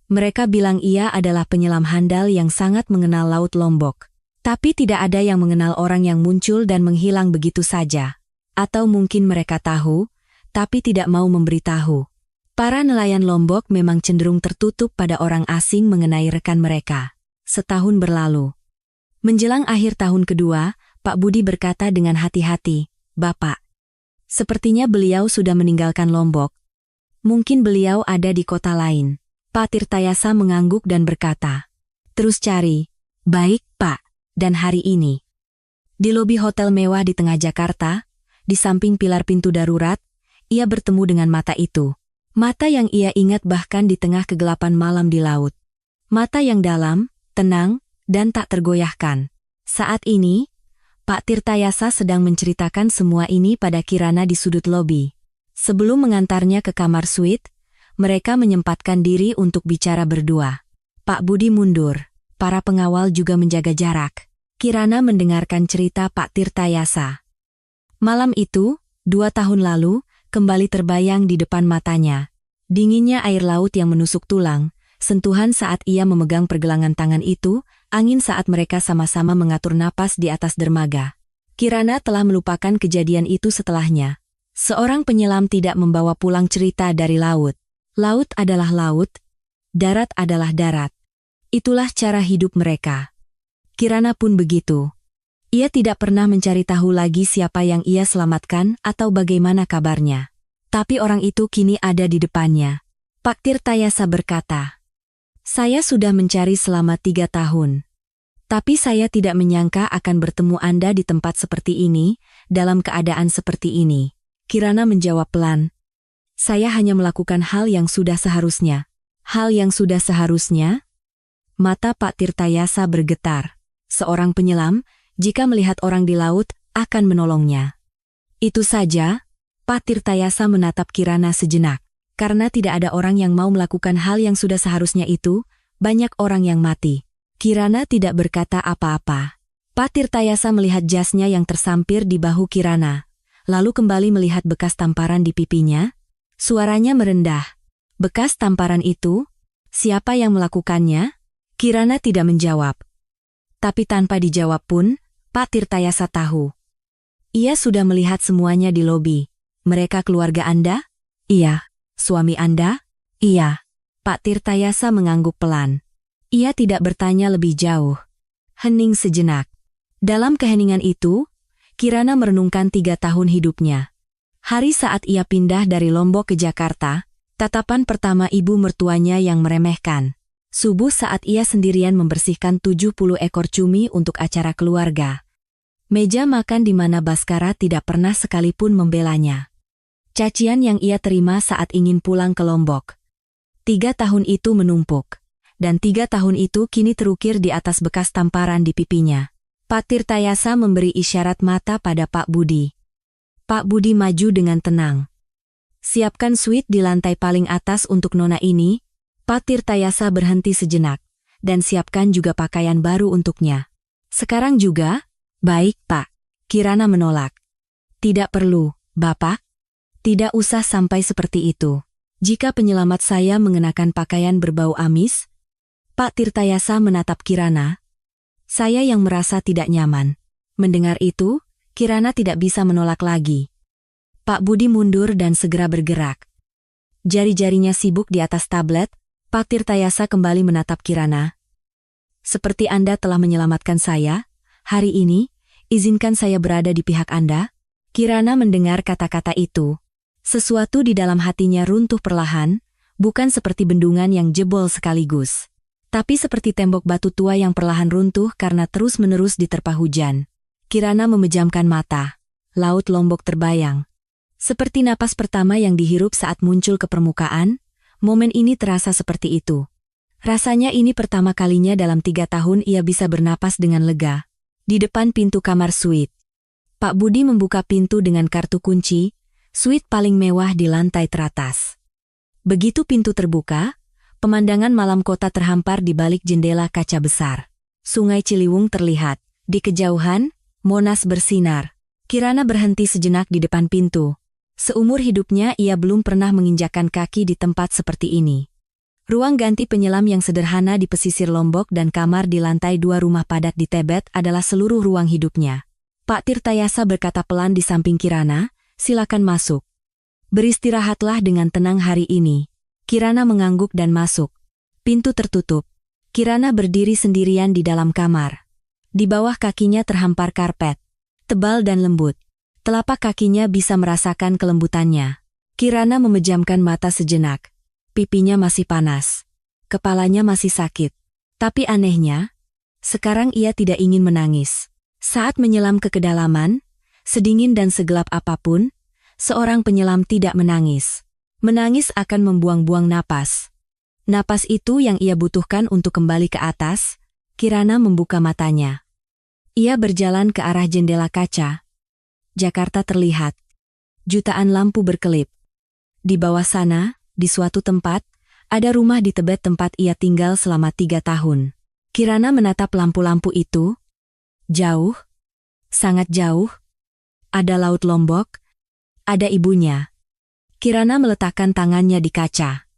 Mereka bilang ia adalah penyelam handal yang sangat mengenal Laut Lombok. Tapi tidak ada yang mengenal orang yang muncul dan menghilang begitu saja. Atau mungkin mereka tahu, tapi tidak mau memberitahu. Para nelayan Lombok memang cenderung tertutup pada orang asing mengenai rekan mereka. Setahun berlalu. Menjelang akhir tahun kedua, Pak Budi berkata dengan hati-hati, "Bapak, sepertinya beliau sudah meninggalkan Lombok. Mungkin beliau ada di kota lain." Pak Tirtayasa mengangguk dan berkata, "Terus cari." "Baik, Pak." Dan hari ini, di lobi hotel mewah di tengah Jakarta, di samping pilar pintu darurat, ia bertemu dengan mata itu. Mata yang ia ingat bahkan di tengah kegelapan malam di laut. Mata yang dalam, tenang, dan tak tergoyahkan. Saat ini, Pak Tirtayasa sedang menceritakan semua ini pada Kirana di sudut lobi. Sebelum mengantarnya ke kamar suite, mereka menyempatkan diri untuk bicara berdua. Pak Budi mundur, para pengawal juga menjaga jarak. Kirana mendengarkan cerita Pak Tirtayasa. Malam itu, 2 tahun lalu, kembali terbayang di depan matanya. Dinginnya air laut yang menusuk tulang, sentuhan saat ia memegang pergelangan tangan itu, angin saat mereka sama-sama mengatur napas di atas dermaga. Kirana telah melupakan kejadian itu setelahnya. Seorang penyelam tidak membawa pulang cerita dari laut. Laut adalah laut, darat adalah darat. Itulah cara hidup mereka. Kirana pun begitu. Ia tidak pernah mencari tahu lagi siapa yang ia selamatkan atau bagaimana kabarnya. Tapi orang itu kini ada di depannya. Pak Tirtayasa berkata, "Saya sudah mencari selama 3 tahun. Tapi saya tidak menyangka akan bertemu Anda di tempat seperti ini, dalam keadaan seperti ini." Kirana menjawab pelan, "Saya hanya melakukan hal yang sudah seharusnya." "Hal yang sudah seharusnya?" Mata Pak Tirtayasa bergetar. Seorang penyelam, jika melihat orang di laut, akan menolongnya. Itu saja, Pak Tirtayasa menatap Kirana sejenak. Karena tidak ada orang yang mau melakukan hal yang sudah seharusnya itu, banyak orang yang mati. Kirana tidak berkata apa-apa. Pak Tirtayasa melihat jasnya yang tersampir di bahu Kirana, lalu kembali melihat bekas tamparan di pipinya. Suaranya merendah. "Bekas tamparan itu? Siapa yang melakukannya?" Kirana tidak menjawab. Tapi tanpa dijawab pun, Pak Tirtayasa tahu. Ia sudah melihat semuanya di lobi. "Mereka keluarga Anda?" "Iya." "Suami Anda?" "Iya." Pak Tirtayasa mengangguk pelan. Ia tidak bertanya lebih jauh. Hening sejenak. Dalam keheningan itu, Kirana merenungkan 3 tahun hidupnya. Hari saat ia pindah dari Lombok ke Jakarta, tatapan pertama ibu mertuanya yang meremehkan. Subuh saat ia sendirian membersihkan 70 ekor cumi untuk acara keluarga. Meja makan di mana Baskara tidak pernah sekalipun membelanya. Cacian yang ia terima saat ingin pulang ke Lombok. 3 tahun itu menumpuk. Dan 3 tahun itu kini terukir di atas bekas tamparan di pipinya. Pak Tirtayasa memberi isyarat mata pada Pak Budi. Pak Budi maju dengan tenang. "Siapkan suite di lantai paling atas untuk nona ini." Pak Tirtayasa berhenti sejenak, dan siapkan juga pakaian baru untuknya. "Sekarang juga?" "Baik, Pak." Kirana menolak. "Tidak perlu, Bapak. Tidak usah sampai seperti itu. Jika penyelamat saya mengenakan pakaian berbau amis." Pak Tirtayasa menatap Kirana. "Saya yang merasa tidak nyaman." Mendengar itu, Kirana tidak bisa menolak lagi. Pak Budi mundur dan segera bergerak. Jari-jarinya sibuk di atas tablet. Pak Tirtayasa kembali menatap Kirana. "Seperti Anda telah menyelamatkan saya, hari ini, izinkan saya berada di pihak Anda." Kirana mendengar kata-kata itu. Sesuatu di dalam hatinya runtuh perlahan, bukan seperti bendungan yang jebol sekaligus. Tapi seperti tembok batu tua yang perlahan runtuh karena terus-menerus diterpa hujan. Kirana memejamkan mata. Laut Lombok terbayang. Seperti napas pertama yang dihirup saat muncul ke permukaan, momen ini terasa seperti itu. Rasanya ini pertama kalinya dalam 3 tahun ia bisa bernapas dengan lega. Di depan pintu kamar suite. Pak Budi membuka pintu dengan kartu kunci, suite paling mewah di lantai teratas. Begitu pintu terbuka, pemandangan malam kota terhampar di balik jendela kaca besar. Sungai Ciliwung terlihat. Di kejauhan, Monas bersinar. Kirana berhenti sejenak di depan pintu. Seumur hidupnya ia belum pernah menginjakkan kaki di tempat seperti ini. Ruang ganti penyelam yang sederhana di pesisir Lombok dan kamar di lantai 2 rumah padat di Tebet adalah seluruh ruang hidupnya. Pak Tirtayasa berkata pelan di samping Kirana, "Silakan masuk. Beristirahatlah dengan tenang hari ini." Kirana mengangguk dan masuk. Pintu tertutup. Kirana berdiri sendirian di dalam kamar. Di bawah kakinya terhampar karpet. Tebal dan lembut. Telapak kakinya bisa merasakan kelembutannya. Kirana memejamkan mata sejenak. Pipinya masih panas. Kepalanya masih sakit. Tapi anehnya, sekarang ia tidak ingin menangis. Saat menyelam ke kedalaman, sedingin dan segelap apapun, seorang penyelam tidak menangis. Menangis akan membuang-buang napas. Napas itu yang ia butuhkan untuk kembali ke atas. Kirana membuka matanya. Ia berjalan ke arah jendela kaca. Jakarta terlihat. Jutaan lampu berkelip. Di bawah sana, di suatu tempat, ada rumah di Tebet tempat ia tinggal selama 3 tahun. Kirana menatap lampu-lampu itu. Jauh. Sangat jauh. Ada Laut Lombok. Ada ibunya. Kirana meletakkan tangannya di kaca.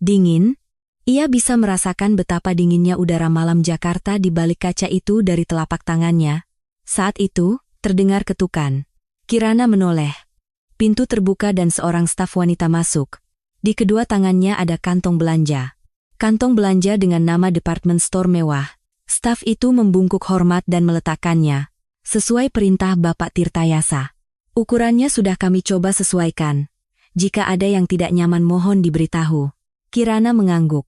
Dingin. Ia bisa merasakan betapa dinginnya udara malam Jakarta di balik kaca itu dari telapak tangannya. Saat itu, terdengar ketukan. Kirana menoleh. Pintu terbuka dan seorang staf wanita masuk. Di kedua tangannya ada kantong belanja. Kantong belanja dengan nama department store mewah. Staf itu membungkuk hormat dan meletakkannya. Sesuai perintah Bapak Tirtayasa. Ukurannya sudah kami coba sesuaikan. Jika ada yang tidak nyaman mohon diberitahu. Kirana mengangguk.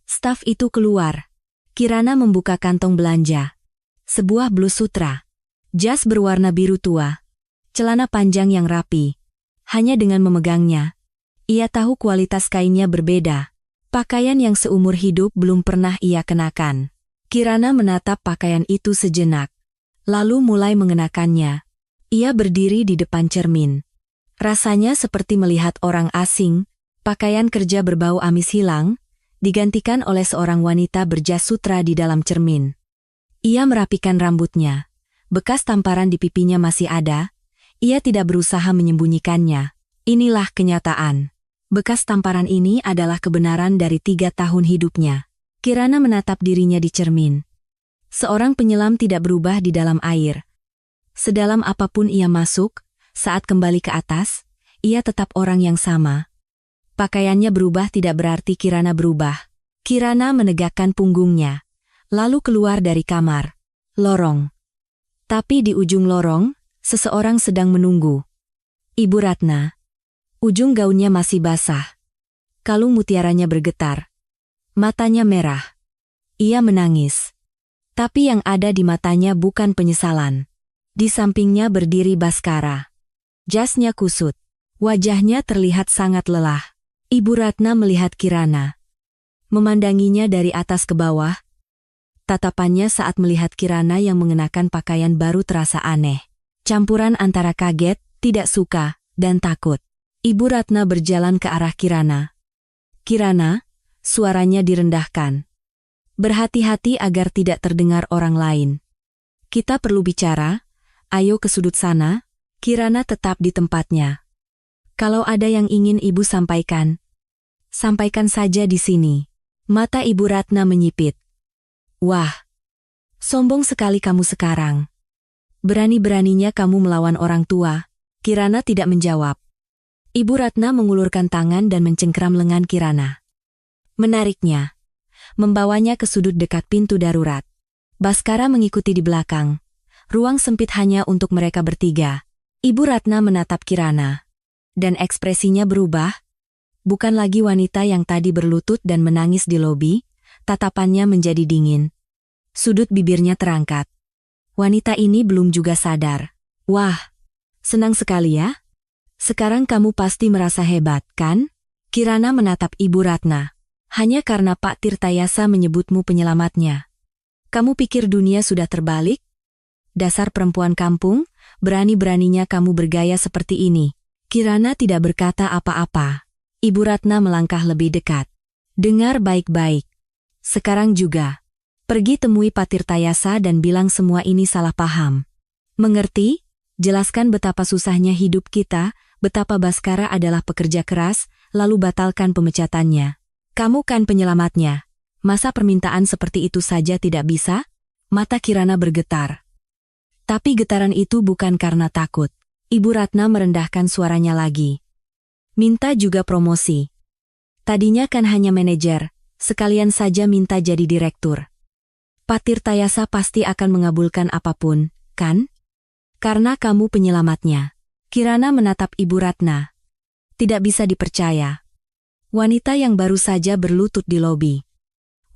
Staf itu keluar. Kirana membuka kantong belanja. Sebuah blus sutra. Jas berwarna biru tua. Celana panjang yang rapi. Hanya dengan memegangnya, ia tahu kualitas kainnya berbeda. Pakaian yang seumur hidup belum pernah ia kenakan. Kirana menatap pakaian itu sejenak. Lalu mulai mengenakannya. Ia berdiri di depan cermin. Rasanya seperti melihat orang asing. Pakaian kerja berbau amis hilang, digantikan oleh seorang wanita berjas sutra di dalam cermin. Ia merapikan rambutnya. Bekas tamparan di pipinya masih ada. Ia tidak berusaha menyembunyikannya. Inilah kenyataan. Bekas tamparan ini adalah kebenaran dari 3 tahun hidupnya. Kirana menatap dirinya di cermin. Seorang penyelam tidak berubah di dalam air. Sedalam apapun ia masuk, saat kembali ke atas, ia tetap orang yang sama. Pakaiannya berubah tidak berarti Kirana berubah. Kirana menegakkan punggungnya, lalu keluar dari kamar. Lorong. Tapi di ujung lorong, seseorang sedang menunggu. Ibu Ratna. Ujung gaunnya masih basah. Kalung mutiaranya bergetar. Matanya merah. Ia menangis. Tapi yang ada di matanya bukan penyesalan. Di sampingnya berdiri Baskara. Jasnya kusut. Wajahnya terlihat sangat lelah. Ibu Ratna melihat Kirana. Memandanginya dari atas ke bawah. Tatapannya saat melihat Kirana yang mengenakan pakaian baru terasa aneh. Campuran antara kaget, tidak suka, dan takut. Ibu Ratna berjalan ke arah Kirana. Kirana, suaranya direndahkan. Berhati-hati agar tidak terdengar orang lain. Kita perlu bicara, ayo ke sudut sana. Kirana tetap di tempatnya. Kalau ada yang ingin ibu sampaikan, sampaikan saja di sini. Mata Ibu Ratna menyipit. Wah, sombong sekali kamu sekarang. Berani-beraninya kamu melawan orang tua. Kirana tidak menjawab. Ibu Ratna mengulurkan tangan dan mencengkeram lengan Kirana. Menariknya. Membawanya ke sudut dekat pintu darurat. Baskara mengikuti di belakang. Ruang sempit hanya untuk mereka bertiga. Ibu Ratna menatap Kirana. Dan ekspresinya berubah. Bukan lagi wanita yang tadi berlutut dan menangis di lobi. Tatapannya menjadi dingin. Sudut bibirnya terangkat. Wanita ini belum juga sadar. Wah, Senang sekali ya. Sekarang kamu pasti merasa hebat, kan? Kirana menatap Ibu Ratna. Hanya karena Pak Tirtayasa menyebutmu penyelamatnya. Kamu pikir dunia sudah terbalik? Dasar perempuan kampung, berani-beraninya kamu bergaya seperti ini. Kirana tidak berkata apa-apa. Ibu Ratna melangkah lebih dekat. Dengar baik-baik. Sekarang juga. Pergi temui Pak Tirtayasa dan bilang semua ini salah paham. Mengerti? Jelaskan betapa susahnya hidup kita, betapa Baskara adalah pekerja keras, lalu batalkan pemecatannya. Kamu kan penyelamatnya. Masa permintaan seperti itu saja tidak bisa? Mata Kirana bergetar. Tapi getaran itu bukan karena takut. Ibu Ratna merendahkan suaranya lagi. Minta juga promosi. Tadinya kan hanya manajer, sekalian saja minta jadi direktur. Pak Tirtayasa pasti akan mengabulkan apapun, kan? Karena kamu penyelamatnya. Kirana menatap Ibu Ratna. Tidak bisa dipercaya. Wanita yang baru saja berlutut di lobi.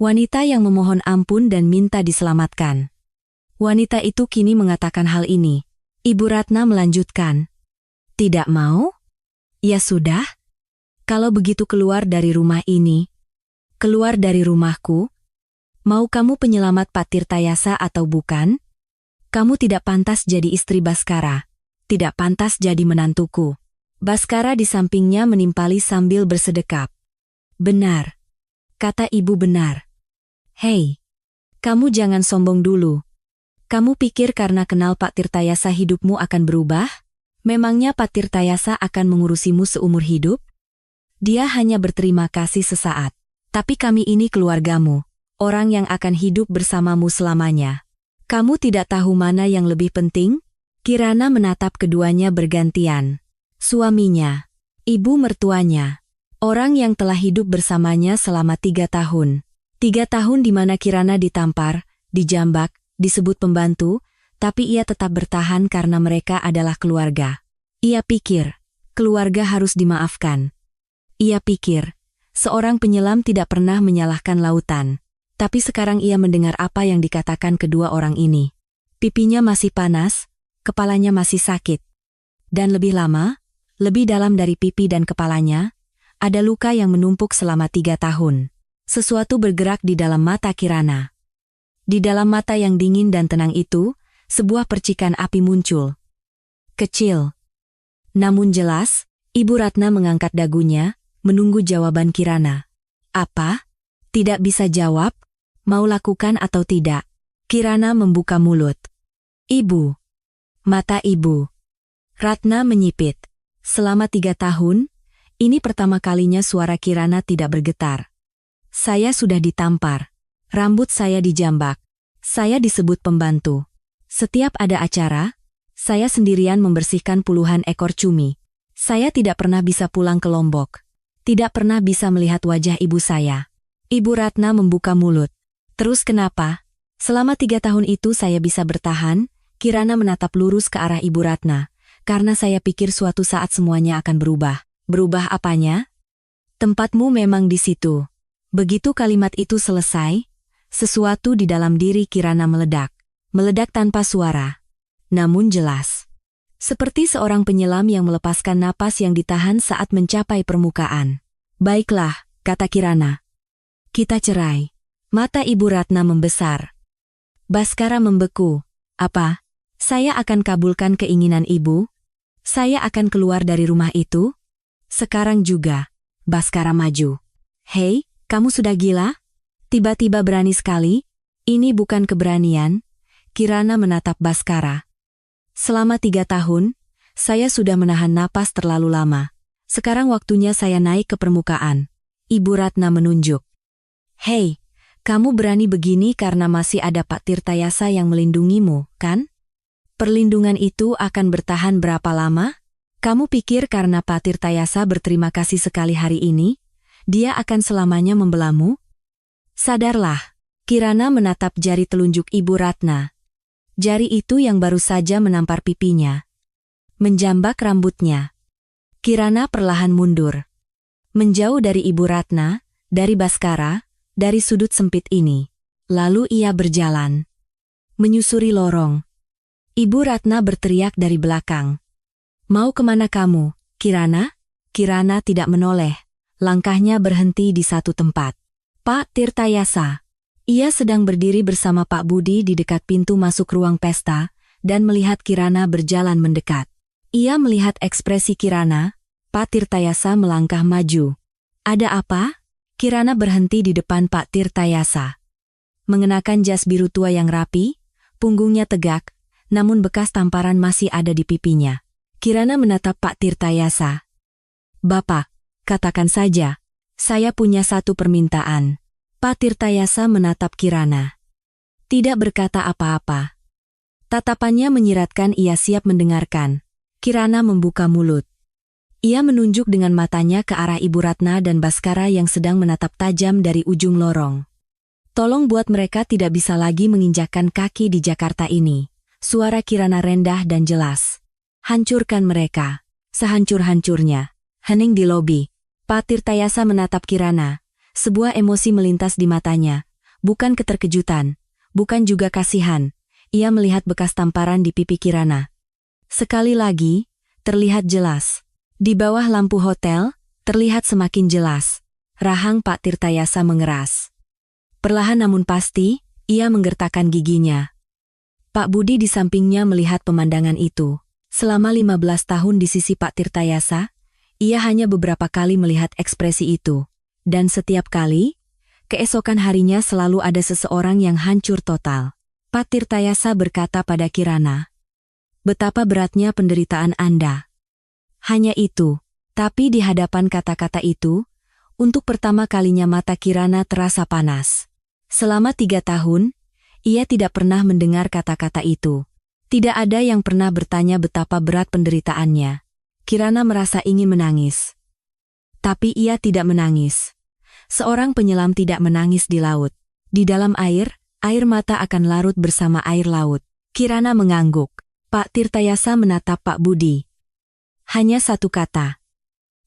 Wanita yang memohon ampun dan minta diselamatkan. Wanita itu kini mengatakan hal ini. Ibu Ratna melanjutkan. Tidak mau? Ya sudah. Kalau begitu keluar dari rumah ini. Keluar dari rumahku. Mau kamu penyelamat Pak Tirtayasa atau bukan? Kamu tidak pantas jadi istri Baskara. Tidak pantas jadi menantuku. Baskara di sampingnya menimpali sambil bersedekap. Benar. Kata ibu benar. Hei, kamu jangan sombong dulu. Kamu pikir karena kenal Pak Tirtayasa hidupmu akan berubah? Memangnya Pak Tirtayasa akan mengurusimu seumur hidup? Dia hanya berterima kasih sesaat. Tapi kami ini keluargamu, orang yang akan hidup bersamamu selamanya. Kamu tidak tahu mana yang lebih penting? Kirana menatap keduanya bergantian. Suaminya, ibu mertuanya, orang yang telah hidup bersamanya selama 3 tahun. 3 tahun di mana Kirana ditampar, dijambak, disebut pembantu, tapi ia tetap bertahan karena mereka adalah keluarga. Ia pikir, keluarga harus dimaafkan. Ia pikir, seorang penyelam tidak pernah menyalahkan lautan. Tapi sekarang ia mendengar apa yang dikatakan kedua orang ini. Pipinya masih panas, kepalanya masih sakit. Dan lebih lama, lebih dalam dari pipi dan kepalanya, ada luka yang menumpuk selama 3 tahun. Sesuatu bergerak di dalam mata Kirana. Di dalam mata yang dingin dan tenang itu, sebuah percikan api muncul. Kecil. Namun jelas, Ibu Ratna mengangkat dagunya, menunggu jawaban Kirana. Apa? Tidak bisa jawab? Mau lakukan atau tidak? Kirana membuka mulut. Ibu. Mata Ibu Ratna menyipit. Selama 3 tahun, ini pertama kalinya suara Kirana tidak bergetar. Saya sudah ditampar. Rambut saya dijambak. Saya disebut pembantu. Setiap ada acara, saya sendirian membersihkan puluhan ekor cumi. Saya tidak pernah bisa pulang ke Lombok. Tidak pernah bisa melihat wajah ibu saya. Ibu Ratna membuka mulut. Terus kenapa? Selama 3 tahun itu saya bisa bertahan. Kirana menatap lurus ke arah Ibu Ratna. Karena saya pikir suatu saat semuanya akan berubah. Berubah apanya? Tempatmu memang di situ. Begitu kalimat itu selesai, sesuatu di dalam diri Kirana meledak. Meledak tanpa suara. Namun jelas. Seperti seorang penyelam yang melepaskan napas yang ditahan saat mencapai permukaan. Baiklah, kata Kirana. Kita cerai. Mata Ibu Ratna membesar. Baskara membeku. Apa? Saya akan kabulkan keinginan ibu? Saya akan keluar dari rumah itu? Sekarang juga. Baskara maju. Hei, kamu sudah gila? Tiba-tiba berani sekali? Ini bukan keberanian. Kirana menatap Baskara. Selama 3 tahun, saya sudah menahan napas terlalu lama. Sekarang waktunya saya naik ke permukaan. Ibu Ratna menunjuk. Hei, kamu berani begini karena masih ada Pak Tirtayasa yang melindungimu, kan? Perlindungan itu akan bertahan berapa lama? Kamu pikir karena Pak Tirtayasa berterima kasih sekali hari ini, dia akan selamanya membelamu? Sadarlah. Kirana menatap jari telunjuk Ibu Ratna. Jari itu yang baru saja menampar pipinya. Menjambak rambutnya. Kirana perlahan mundur. Menjauh dari Ibu Ratna, dari Baskara, dari sudut sempit ini. Lalu ia berjalan. Menyusuri lorong. Ibu Ratna berteriak dari belakang. Mau kemana kamu, Kirana? Kirana tidak menoleh. Langkahnya berhenti di satu tempat. Pak Tirtayasa. Ia sedang berdiri bersama Pak Budi di dekat pintu masuk ruang pesta dan melihat Kirana berjalan mendekat. Ia melihat ekspresi Kirana. Pak Tirtayasa melangkah maju. Ada apa? Kirana berhenti di depan Pak Tirtayasa. Mengenakan jas biru tua yang rapi, punggungnya tegak, namun bekas tamparan masih ada di pipinya. Kirana menatap Pak Tirtayasa. Bapak, katakan saja, saya punya satu permintaan. Pak Tirtayasa menatap Kirana. Tidak berkata apa-apa. Tatapannya menyiratkan ia siap mendengarkan. Kirana membuka mulut. Ia menunjuk dengan matanya ke arah Ibu Ratna dan Baskara yang sedang menatap tajam dari ujung lorong. Tolong buat mereka tidak bisa lagi menginjakkan kaki di Jakarta ini. Suara Kirana rendah dan jelas. Hancurkan mereka. Sehancur-hancurnya. Hening di lobi. Pak Tirtayasa menatap Kirana. Sebuah emosi melintas di matanya. Bukan keterkejutan. Bukan juga kasihan. Ia melihat bekas tamparan di pipi Kirana. Sekali lagi, terlihat jelas. Di bawah lampu hotel, terlihat semakin jelas. Rahang Pak Tirtayasa mengeras. Perlahan namun pasti, ia menggertakkan giginya. Pak Budi di sampingnya melihat pemandangan itu. Selama 15 tahun di sisi Pak Tirtayasa, ia hanya beberapa kali melihat ekspresi itu. Dan setiap kali, keesokan harinya selalu ada seseorang yang hancur total. Pak Tirtayasa berkata pada Kirana, betapa beratnya penderitaan Anda. Hanya itu, tapi di hadapan kata-kata itu, untuk pertama kalinya mata Kirana terasa panas. Selama 3 tahun, ia tidak pernah mendengar kata-kata itu. Tidak ada yang pernah bertanya betapa berat penderitaannya. Kirana merasa ingin menangis. Tapi ia tidak menangis. Seorang penyelam tidak menangis di laut. Di dalam air mata akan larut bersama air laut. Kirana mengangguk. Pak Tirtayasa menatap Pak Budi. Hanya satu kata.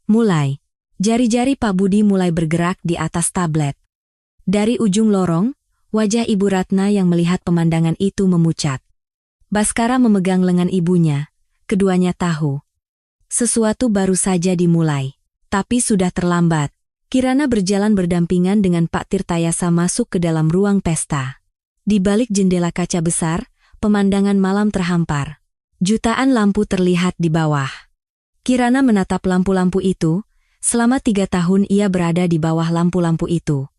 Mulai. Jari-jari Pak Budi mulai bergerak di atas tablet. Dari ujung lorong, wajah Ibu Ratna yang melihat pemandangan itu memucat. Baskara memegang lengan ibunya. Keduanya tahu. Sesuatu baru saja dimulai. Tapi sudah terlambat. Kirana berjalan berdampingan dengan Pak Tirtayasa masuk ke dalam ruang pesta. Di balik jendela kaca besar, pemandangan malam terhampar. Jutaan lampu terlihat di bawah. Kirana menatap lampu-lampu itu. Selama 3 tahun ia berada di bawah lampu-lampu itu.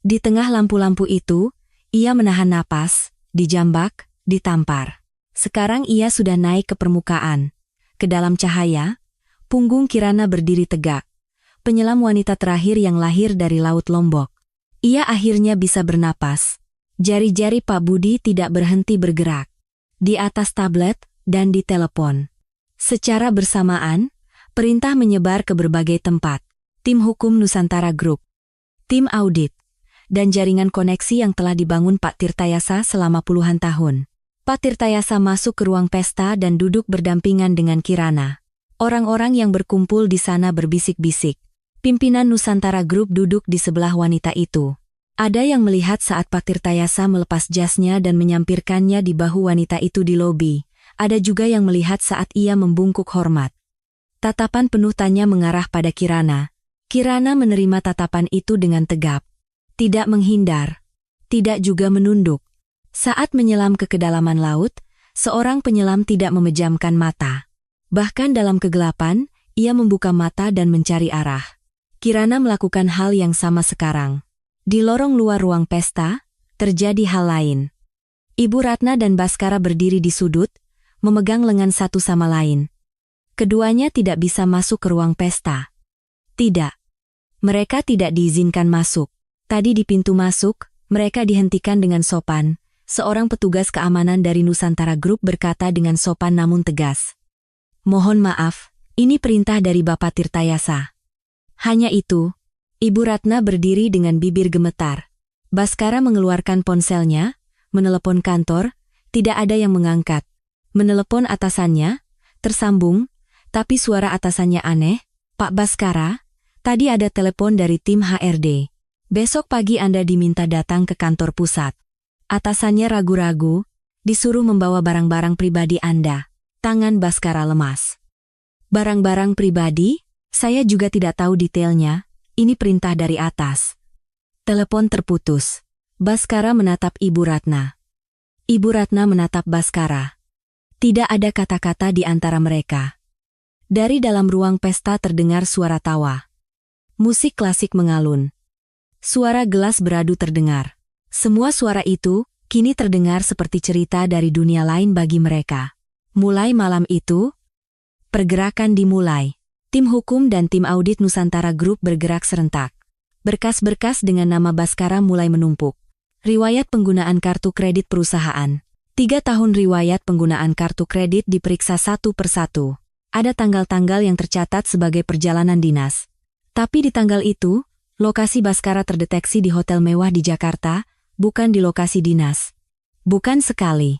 Di tengah lampu-lampu itu, ia menahan napas, dijambak, ditampar. Sekarang ia sudah naik ke permukaan. Ke dalam cahaya, punggung Kirana berdiri tegak. Penyelam wanita terakhir yang lahir dari Laut Lombok. Ia akhirnya bisa bernapas. Jari-jari Pak Budi tidak berhenti bergerak. Di atas tablet dan di telepon. Secara bersamaan, perintah menyebar ke berbagai tempat. Tim hukum Nusantara Group, tim audit, dan jaringan koneksi yang telah dibangun Pak Tirtayasa selama puluhan tahun. Pak Tirtayasa masuk ke ruang pesta dan duduk berdampingan dengan Kirana. Orang-orang yang berkumpul di sana berbisik-bisik. Pimpinan Nusantara Group duduk di sebelah wanita itu. Ada yang melihat saat Pak Tirtayasa melepas jasnya dan menyampirkannya di bahu wanita itu di lobi. Ada juga yang melihat saat ia membungkuk hormat. Tatapan penuh tanya mengarah pada Kirana. Kirana menerima tatapan itu dengan tegap. Tidak menghindar. Tidak juga menunduk. Saat menyelam ke kedalaman laut, seorang penyelam tidak memejamkan mata. Bahkan dalam kegelapan, ia membuka mata dan mencari arah. Kirana melakukan hal yang sama sekarang. Di lorong luar ruang pesta, terjadi hal lain. Ibu Ratna dan Baskara berdiri di sudut, memegang lengan satu sama lain. Keduanya tidak bisa masuk ke ruang pesta. Tidak. Mereka tidak diizinkan masuk. Tadi di pintu masuk, mereka dihentikan dengan sopan. Seorang petugas keamanan dari Nusantara Group berkata dengan sopan namun tegas. Mohon maaf, ini perintah dari Bapak Tirtayasa. Hanya itu, Ibu Ratna berdiri dengan bibir gemetar. Baskara mengeluarkan ponselnya, menelepon kantor, tidak ada yang mengangkat. Menelepon atasannya, tersambung, tapi suara atasannya aneh. Pak Baskara, tadi ada telepon dari tim HRD. Besok pagi Anda diminta datang ke kantor pusat. Atasannya ragu-ragu, disuruh membawa barang-barang pribadi Anda. Tangan Baskara lemas. Barang-barang pribadi? Saya juga tidak tahu detailnya, ini perintah dari atas. Telepon terputus. Baskara menatap Ibu Ratna. Ibu Ratna menatap Baskara. Tidak ada kata-kata di antara mereka. Dari dalam ruang pesta terdengar suara tawa. Musik klasik mengalun. Suara gelas beradu terdengar. Semua suara itu kini terdengar seperti cerita dari dunia lain bagi mereka. Mulai malam itu, pergerakan dimulai. Tim hukum dan tim audit Nusantara Group bergerak serentak. Berkas-berkas dengan nama Baskara mulai menumpuk. Riwayat penggunaan kartu kredit perusahaan. 3 tahun riwayat penggunaan kartu kredit diperiksa satu persatu. Ada tanggal-tanggal yang tercatat sebagai perjalanan dinas. Tapi di tanggal itu, lokasi Baskara terdeteksi di hotel mewah di Jakarta, bukan di lokasi dinas. Bukan sekali.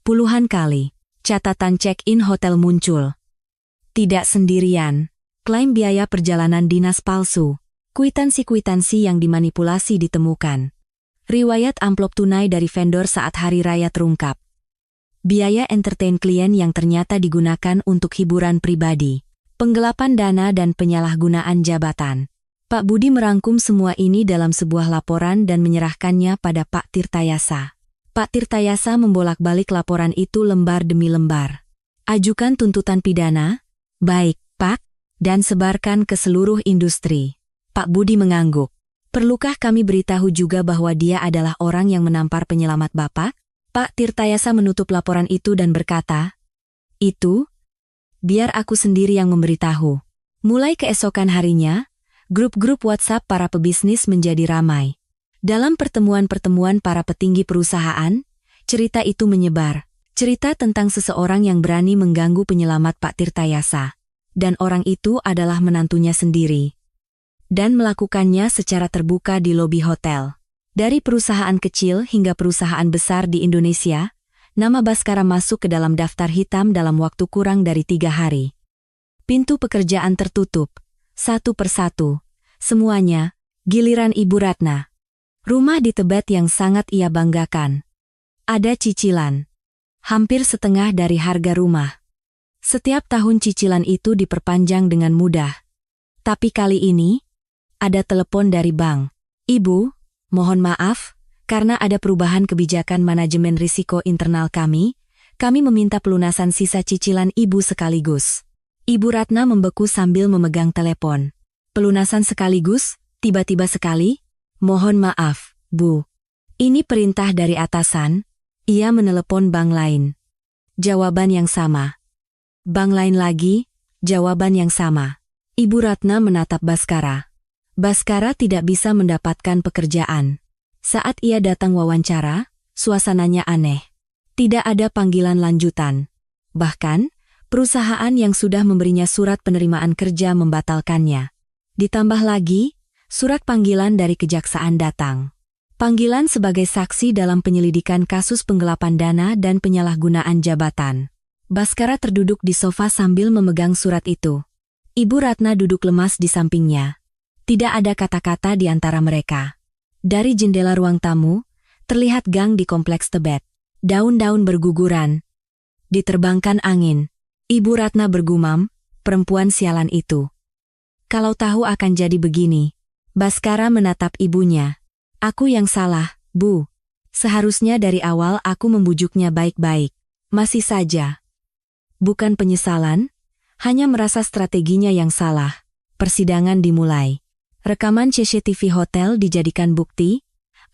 Puluhan kali. Catatan check-in hotel muncul. Tidak sendirian. Klaim biaya perjalanan dinas palsu. Kwitansi-kwitansi yang dimanipulasi ditemukan. Riwayat amplop tunai dari vendor saat hari raya terungkap. Biaya entertain klien yang ternyata digunakan untuk hiburan pribadi. Penggelapan dana dan penyalahgunaan jabatan. Pak Budi merangkum semua ini dalam sebuah laporan dan menyerahkannya pada Pak Tirtayasa. Pak Tirtayasa membolak-balik laporan itu lembar demi lembar. Ajukan tuntutan pidana? Baik, Pak, dan sebarkan ke seluruh industri. Pak Budi mengangguk. Perlukah kami beritahu juga bahwa dia adalah orang yang menampar penyelamat Bapak? Pak Tirtayasa menutup laporan itu dan berkata, "Itu, biar aku sendiri yang memberitahu." Mulai keesokan harinya, grup-grup WhatsApp para pebisnis menjadi ramai. Dalam pertemuan-pertemuan para petinggi perusahaan, cerita itu menyebar. Cerita tentang seseorang yang berani mengganggu penyelamat Pak Tirtayasa. Dan orang itu adalah menantunya sendiri. Dan melakukannya secara terbuka di lobi hotel. Dari perusahaan kecil hingga perusahaan besar di Indonesia, nama Baskara masuk ke dalam daftar hitam dalam waktu kurang dari 3 hari. Pintu pekerjaan tertutup, satu persatu. Semuanya, giliran Ibu Ratna. Rumah di Tebet yang sangat ia banggakan. Ada cicilan. Hampir setengah dari harga rumah. Setiap tahun cicilan itu diperpanjang dengan mudah. Tapi kali ini, ada telepon dari bank. "Ibu, mohon maaf, karena ada perubahan kebijakan manajemen risiko internal kami meminta pelunasan sisa cicilan Ibu sekaligus." Ibu Ratna membeku sambil memegang telepon. "Pelunasan sekaligus? Tiba-tiba sekali? Mohon maaf, Bu. Ini perintah dari atasan." Ia menelepon bank lain. Jawaban yang sama. Bank lain lagi, jawaban yang sama. Ibu Ratna menatap Baskara. Baskara tidak bisa mendapatkan pekerjaan. Saat ia datang wawancara, suasananya aneh. Tidak ada panggilan lanjutan. Bahkan, perusahaan yang sudah memberinya surat penerimaan kerja membatalkannya. Ditambah lagi, surat panggilan dari kejaksaan datang. Panggilan sebagai saksi dalam penyelidikan kasus penggelapan dana dan penyalahgunaan jabatan. Baskara terduduk di sofa sambil memegang surat itu. Ibu Ratna duduk lemas di sampingnya. Tidak ada kata-kata di antara mereka. Dari jendela ruang tamu, terlihat gang di kompleks Tebet. Daun-daun berguguran. Diterbangkan angin. Ibu Ratna bergumam, perempuan sialan itu. Kalau tahu akan jadi begini. Baskara menatap ibunya. "Aku yang salah, Bu. Seharusnya dari awal aku membujuknya baik-baik. Masih saja. Bukan penyesalan, hanya merasa strateginya yang salah." Persidangan dimulai. Rekaman CCTV hotel dijadikan bukti.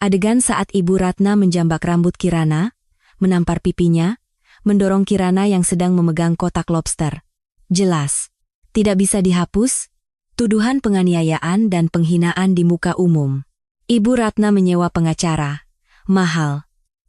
Adegan saat Ibu Ratna menjambak rambut Kirana, menampar pipinya, mendorong Kirana yang sedang memegang kotak lobster. Jelas. Tidak bisa dihapus. Tuduhan penganiayaan dan penghinaan di muka umum. Ibu Ratna menyewa pengacara. Mahal.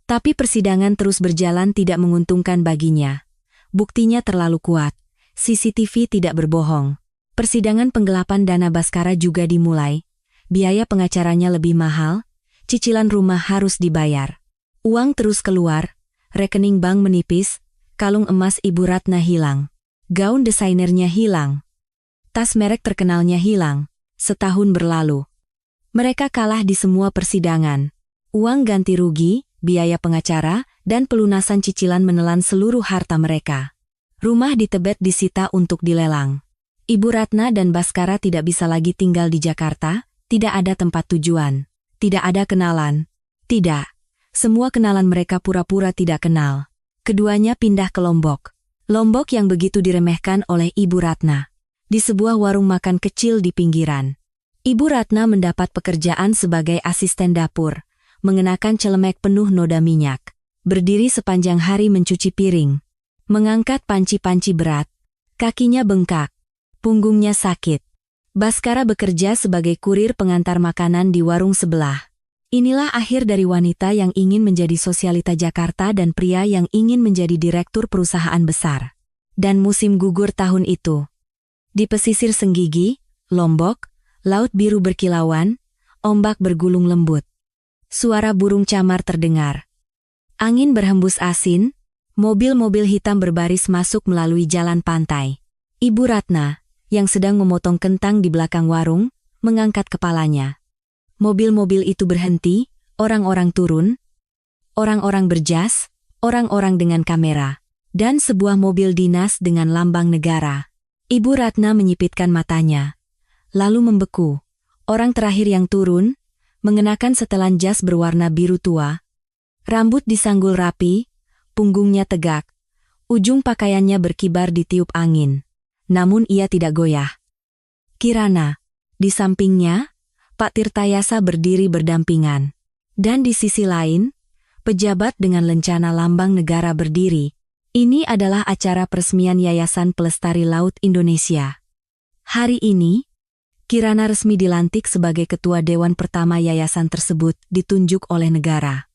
Tapi persidangan terus berjalan tidak menguntungkan baginya. Buktinya terlalu kuat. CCTV tidak berbohong. Persidangan penggelapan dana Baskara juga dimulai. Biaya pengacaranya lebih mahal. Cicilan rumah harus dibayar. Uang terus keluar. Rekening bank menipis. Kalung emas Ibu Ratna hilang. Gaun desainernya hilang. Tas merek terkenalnya hilang. Setahun berlalu. Mereka kalah di semua persidangan. Uang ganti rugi, biaya pengacara, dan pelunasan cicilan menelan seluruh harta mereka. Rumah di Tebet disita untuk dilelang. Ibu Ratna dan Baskara tidak bisa lagi tinggal di Jakarta, tidak ada tempat tujuan, tidak ada kenalan. Tidak, semua kenalan mereka pura-pura tidak kenal. Keduanya pindah ke Lombok. Lombok yang begitu diremehkan oleh Ibu Ratna. Di sebuah warung makan kecil di pinggiran. Ibu Ratna mendapat pekerjaan sebagai asisten dapur, mengenakan celemek penuh noda minyak, berdiri sepanjang hari mencuci piring, mengangkat panci-panci berat, kakinya bengkak, punggungnya sakit. Baskara bekerja sebagai kurir pengantar makanan di warung sebelah. Inilah akhir dari wanita yang ingin menjadi sosialita Jakarta dan pria yang ingin menjadi direktur perusahaan besar. Dan musim gugur tahun itu. Di pesisir Senggigi, Lombok, laut biru berkilauan, ombak bergulung lembut. Suara burung camar terdengar. Angin berhembus asin, mobil-mobil hitam berbaris masuk melalui jalan pantai. Ibu Ratna, yang sedang memotong kentang di belakang warung, mengangkat kepalanya. Mobil-mobil itu berhenti, orang-orang turun, orang-orang berjas, orang-orang dengan kamera, dan sebuah mobil dinas dengan lambang negara. Ibu Ratna menyipitkan matanya, lalu membeku. Orang terakhir yang turun, mengenakan setelan jas berwarna biru tua. Rambut disanggul rapi, punggungnya tegak, ujung pakaiannya berkibar ditiup angin. Namun ia tidak goyah. Kirana, di sampingnya, Pak Tirtayasa berdiri berdampingan. Dan di sisi lain, pejabat dengan lencana lambang negara berdiri. Ini adalah acara peresmian Yayasan Pelestari Laut Indonesia. Hari ini, Kirana resmi dilantik sebagai ketua dewan pertama yayasan tersebut ditunjuk oleh negara.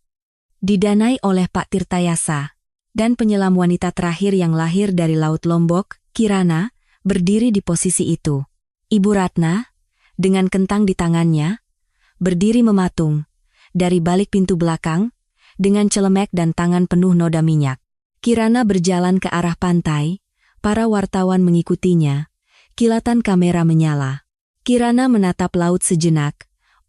Didanai oleh Pak Tirtayasa. Dan penyelam wanita terakhir yang lahir dari Laut Lombok, Kirana, berdiri di posisi itu. Ibu Ratna, dengan kentang di tangannya, berdiri mematung, dari balik pintu belakang, dengan celemek dan tangan penuh noda minyak. Kirana berjalan ke arah pantai, para wartawan mengikutinya, kilatan kamera menyala. Kirana menatap laut sejenak,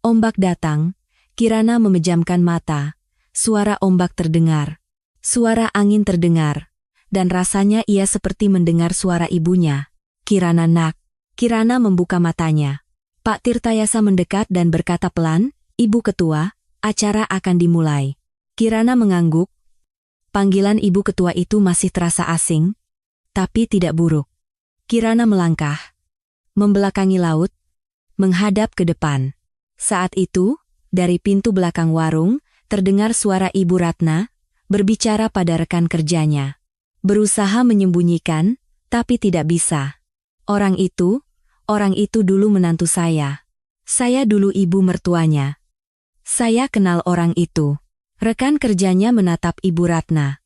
ombak datang, Kirana memejamkan mata, suara ombak terdengar, suara angin terdengar, dan rasanya ia seperti mendengar suara ibunya. Kirana nak. Kirana membuka matanya. Pak Tirtayasa mendekat dan berkata pelan, Ibu Ketua, acara akan dimulai. Kirana mengangguk. Panggilan Ibu Ketua itu masih terasa asing, tapi tidak buruk. Kirana melangkah, membelakangi laut, menghadap ke depan. Saat itu, dari pintu belakang warung, terdengar suara Ibu Ratna, berbicara pada rekan kerjanya. Berusaha menyembunyikan, tapi tidak bisa. Orang itu dulu menantu saya. Saya dulu ibu mertuanya. Saya kenal orang itu. Rekan kerjanya menatap Ibu Ratna.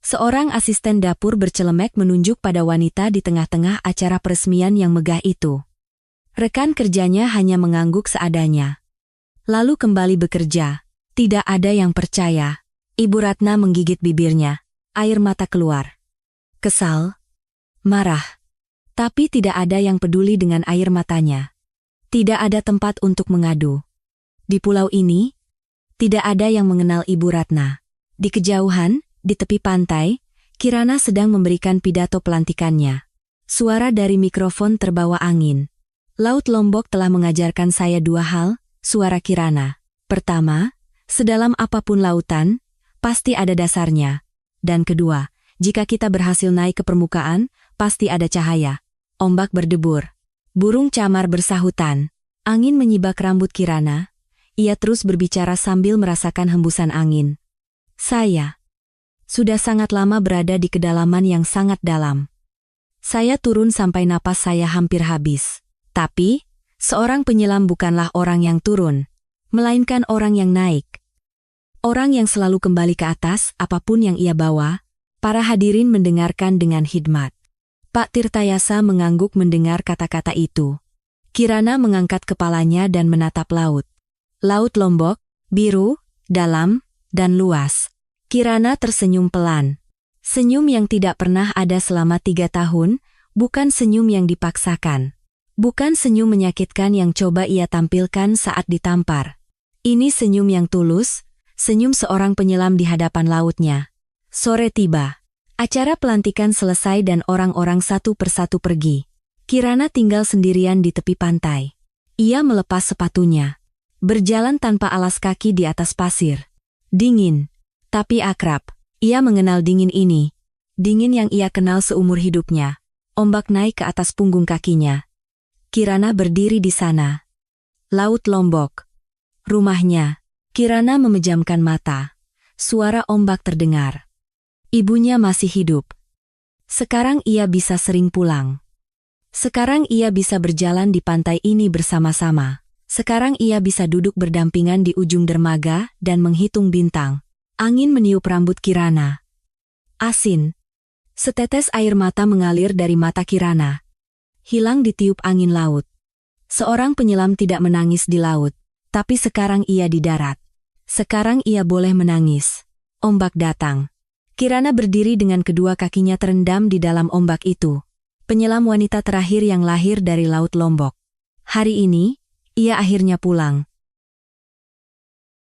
Seorang asisten dapur bercelemek menunjuk pada wanita di tengah-tengah acara peresmian yang megah itu. Rekan kerjanya hanya mengangguk seadanya. Lalu kembali bekerja. Tidak ada yang percaya. Ibu Ratna menggigit bibirnya. Air mata keluar. Kesal. Marah. Tapi tidak ada yang peduli dengan air matanya. Tidak ada tempat untuk mengadu. Di pulau ini, tidak ada yang mengenal Ibu Ratna. Di kejauhan, di tepi pantai, Kirana sedang memberikan pidato pelantikannya. Suara dari mikrofon terbawa angin. Laut Lombok telah mengajarkan saya dua hal, suara Kirana. Pertama, sedalam apapun lautan, pasti ada dasarnya. Dan kedua, jika kita berhasil naik ke permukaan, pasti ada cahaya. Ombak berdebur. Burung camar bersahutan. Angin menyibak rambut Kirana. Ia terus berbicara sambil merasakan hembusan angin. Saya sudah sangat lama berada di kedalaman yang sangat dalam. Saya turun sampai napas saya hampir habis. Tapi, seorang penyelam bukanlah orang yang turun, melainkan orang yang naik. Orang yang selalu kembali ke atas apapun yang ia bawa. Para hadirin mendengarkan dengan hikmat. Pak Tirtayasa mengangguk mendengar kata-kata itu. Kirana mengangkat kepalanya dan menatap laut. Laut Lombok, biru, dalam, dan luas. Kirana tersenyum pelan. Senyum yang tidak pernah ada selama 3 tahun, bukan senyum yang dipaksakan. Bukan senyum menyakitkan yang coba ia tampilkan saat ditampar. Ini senyum yang tulus, senyum seorang penyelam di hadapan lautnya. Sore tiba. Acara pelantikan selesai dan orang-orang satu persatu pergi. Kirana tinggal sendirian di tepi pantai. Ia melepas sepatunya. Berjalan tanpa alas kaki di atas pasir. Dingin, tapi akrab. Ia mengenal dingin ini. Dingin yang ia kenal seumur hidupnya. Ombak naik ke atas punggung kakinya. Kirana berdiri di sana. Laut Lombok. Rumahnya. Kirana memejamkan mata. Suara ombak terdengar. Ibunya masih hidup. Sekarang ia bisa sering pulang. Sekarang ia bisa berjalan di pantai ini bersama-sama. Sekarang ia bisa duduk berdampingan di ujung dermaga dan menghitung bintang. Angin meniup rambut Kirana. Asin. Setetes air mata mengalir dari mata Kirana. Hilang ditiup angin laut. Seorang penyelam tidak menangis di laut, tapi sekarang ia di darat. Sekarang ia boleh menangis. Ombak datang. Kirana berdiri dengan kedua kakinya terendam di dalam ombak itu. Penyelam wanita terakhir yang lahir dari Laut Lombok. Hari ini, ia akhirnya pulang.